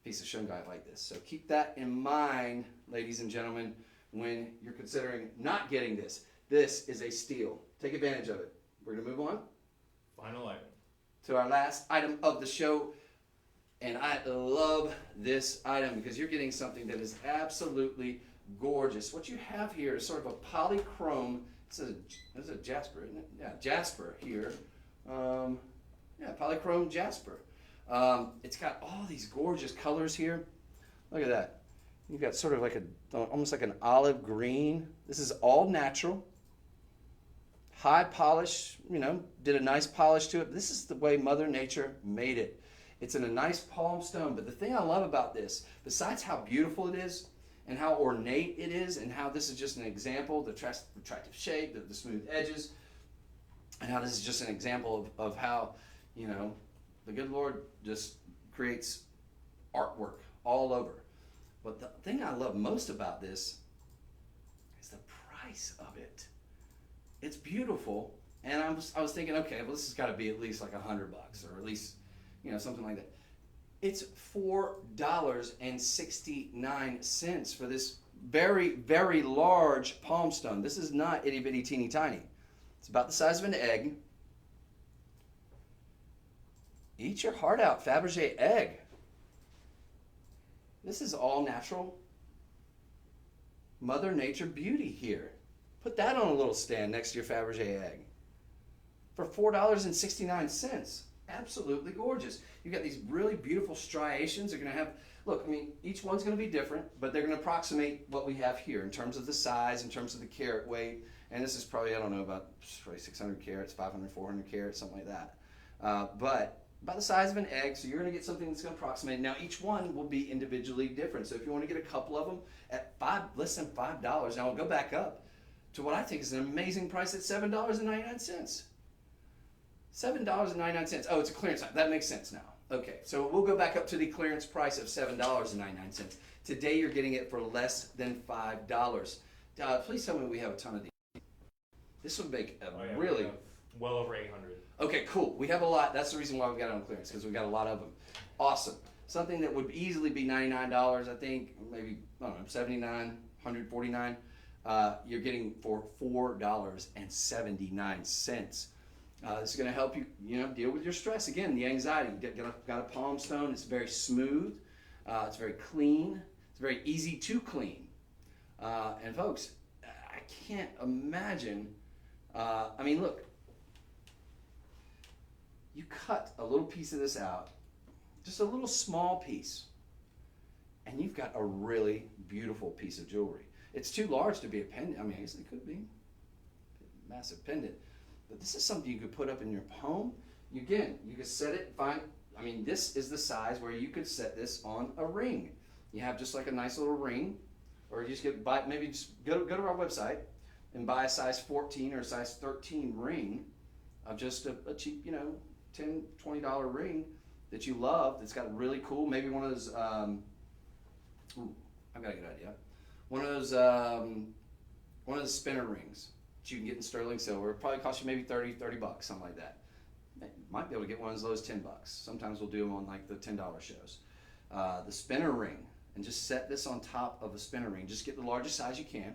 piece of shungite like this. So keep that in mind, ladies and gentlemen, when you're considering not getting this. This is a steal. Take advantage of it. We're going to move on. Final item. To our last item of the show. And I love this item because you're getting something that is absolutely gorgeous. What you have here is sort of a polychrome. This is a jasper, isn't it? Yeah, jasper here. Polychrome jasper. It's got all these gorgeous colors here. Look at that. You've got sort of like almost like an olive green. This is all natural. High polish, did a nice polish to it. This is the way Mother Nature made it. It's in a nice palm stone. But the thing I love about this, besides how beautiful it is and how ornate it is and how this is just an example, the attractive shape, the smooth edges, and how this is just an example of how, the good Lord just creates artwork all over. But the thing I love most about this is the price of it. It's beautiful, and I was thinking, okay, well, this has got to be at least like $100, or at least, something like that. It's $4.69 for this very, very large palm stone. This is not itty bitty teeny tiny. It's about the size of an egg. Eat your heart out, Fabergé egg. This is all natural Mother Nature beauty here. Put that on a little stand next to your Fabergé egg for $4.69. Absolutely gorgeous. You've got these really beautiful striations. They're going to have, look, each one's going to be different, but they're going to approximate what we have here in terms of the size, in terms of the carat weight. And this is probably, I don't know, about 600 carats, 500, 400 carats, something like that. But about the size of an egg, so you're going to get something that's going to approximate. Now, each one will be individually different. So if you want to get a couple of them at less than $5, now I'll go back up to what I think is an amazing price at $7.99. $7.99. Oh, it's a clearance. That makes sense now. Okay, so we'll go back up to the clearance price of $7.99. Today, you're getting it for less than $5. Please tell me we have a ton of these. This would make a really... well over 800. Okay, cool. We have a lot. That's the reason why we got it on clearance, because we got a lot of them. Awesome. Something that would easily be $99, I think, maybe, I don't know, $79, $149. You're getting for $4.79. This is going to help you, deal with your stress. Again, the anxiety. Got a palm stone. It's very smooth. It's very clean. It's very easy to clean. And folks, I can't imagine. Look. You cut a little piece of this out, just a little small piece, and you've got a really beautiful piece of jewelry. It's too large to be a pendant. I guess it could be a massive pendant, but this is something you could put up in your home. You could set it, this is the size where you could set this on a ring. You have just like a nice little ring, or you just go to our website and buy a size 14 or a size 13 ring of just a cheap, $10, $20 ring that you love that's got really cool, maybe one of those, I've got a good idea. One of those spinner rings that you can get in sterling silver. It probably cost you maybe $30 bucks, something like that. You might be able to get one of those $10 bucks. Sometimes we'll do them on like the $10 shows. The spinner ring, and just set this on top of a spinner ring. Just get the largest size you can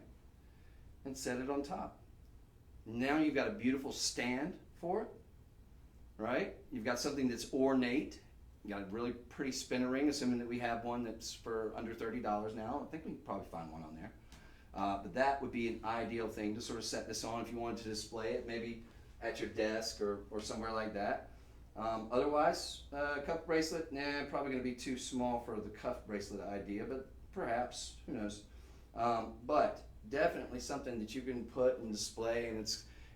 and set it on top. Now you've got a beautiful stand for it, right? You've got something that's ornate. You got a really pretty spinner ring, assuming that we have one that's for under $30 now. I think we can probably find one on there. But that would be an ideal thing to sort of set this on if you wanted to display it, maybe at your desk or somewhere like that. Otherwise, cuff bracelet, probably going to be too small for the cuff bracelet idea, but perhaps, who knows. But definitely something that you can put and display, and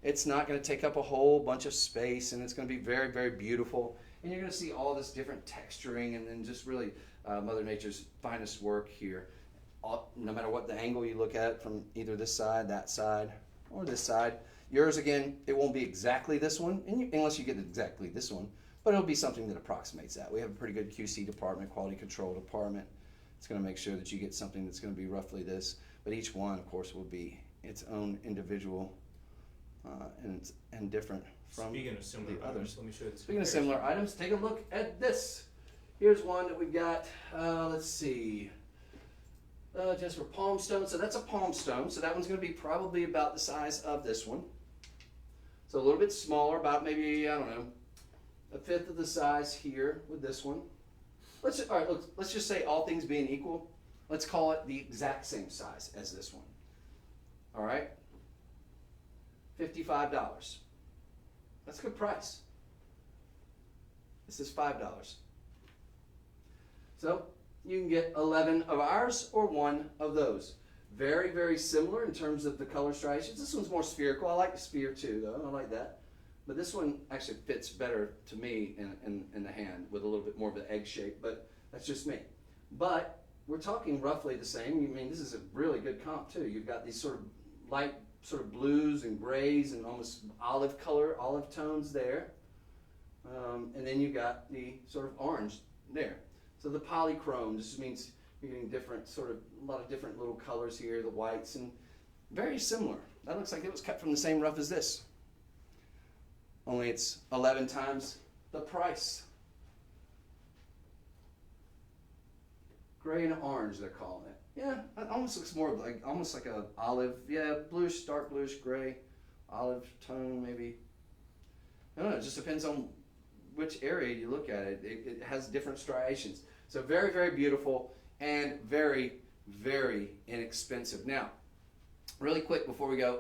it's not going to take up a whole bunch of space, and it's going to be very, very beautiful. And you're going to see all this different texturing, and then just really Mother Nature's finest work here. No matter what the angle you look at, from either this side, that side, or this side. Yours, again, it won't be exactly this one, unless you get exactly this one, but it'll be something that approximates that. We have a pretty good QC department, quality control department. It's going to make sure that you get something that's going to be roughly this, but each one, of course, will be its own individual and different from Speaking of similar the others. Let me show you this. Speaking of similar items, take a look at this. Here's one that we've got, let's see, just for palm stone. So that's a palm stone. So that one's going to be probably about the size of this one. So a little bit smaller, about maybe, I don't know, a fifth of the size here with this one. All right, look, let's just say all things being equal, let's call it the exact same size as this one. All right? $55. That's a good price. This is $5. So you can get 11 of ours or one of those. Very, very similar in terms of the color striations. This one's more spherical. I like the sphere too, though. I like that. But this one actually fits better to me in the hand with a little bit more of an egg shape, but that's just me. But we're talking roughly the same. I mean, this is a really good comp too. You've got these sort of light sort of blues and grays and almost olive tones there. And then you got the sort of orange there. So the polychrome just means you're getting different a lot of different little colors here, the whites, and very similar. That looks like it was cut from the same rough as this. Only it's 11 times the price. Gray and orange, they're calling it. Yeah, it almost looks more like almost like a olive. Yeah, bluish, dark bluish, gray, olive tone maybe. I don't know. It just depends on which area you look at it. It has different striations. So very, very beautiful and very, very inexpensive. Now, really quick before we go,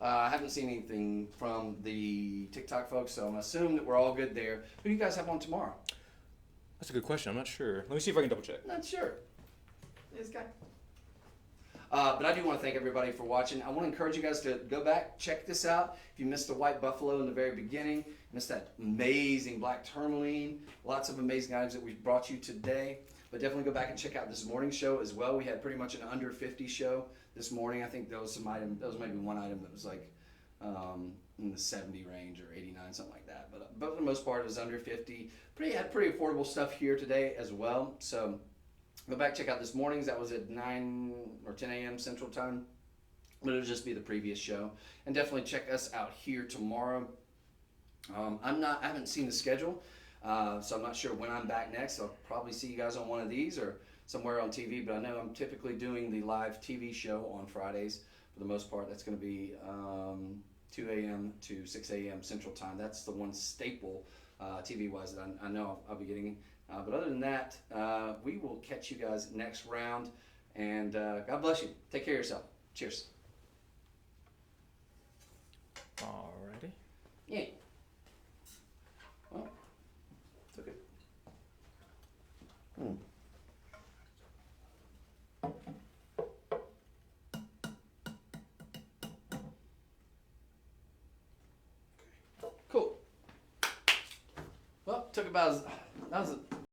I haven't seen anything from the TikTok folks, so I'm assuming that we're all good there. Who do you guys have on tomorrow? That's a good question. I'm not sure. Let me see if I can double check. Not sure. This guy. But I do want to thank everybody for watching. I want to encourage you guys to go back, check this out. If you missed the white buffalo in the very beginning, missed that amazing black tourmaline, lots of amazing items that we brought you today. But definitely go back and check out this morning show as well. We had pretty much an under 50 show this morning. I think there was maybe one item that was like in the 70 range or 89, something like that. But for the most part, it was under 50. Had pretty affordable stuff here today as well. So go back, check out this morning's. That was at 9 or 10 a.m. Central Time. But it'll just be the previous show. And definitely check us out here tomorrow. I haven't seen the schedule, so I'm not sure when I'm back next. I'll probably see you guys on one of these or somewhere on TV. But I know I'm typically doing the live TV show on Fridays. For the most part, that's going to be 2 a.m. to 6 a.m. Central Time. That's the one staple TV-wise that I know I'll be getting. But other than that, we will catch you guys next round. And God bless you. Take care of yourself. Cheers. Alrighty. Yeah. Well, took it. Cool. Well, took about that was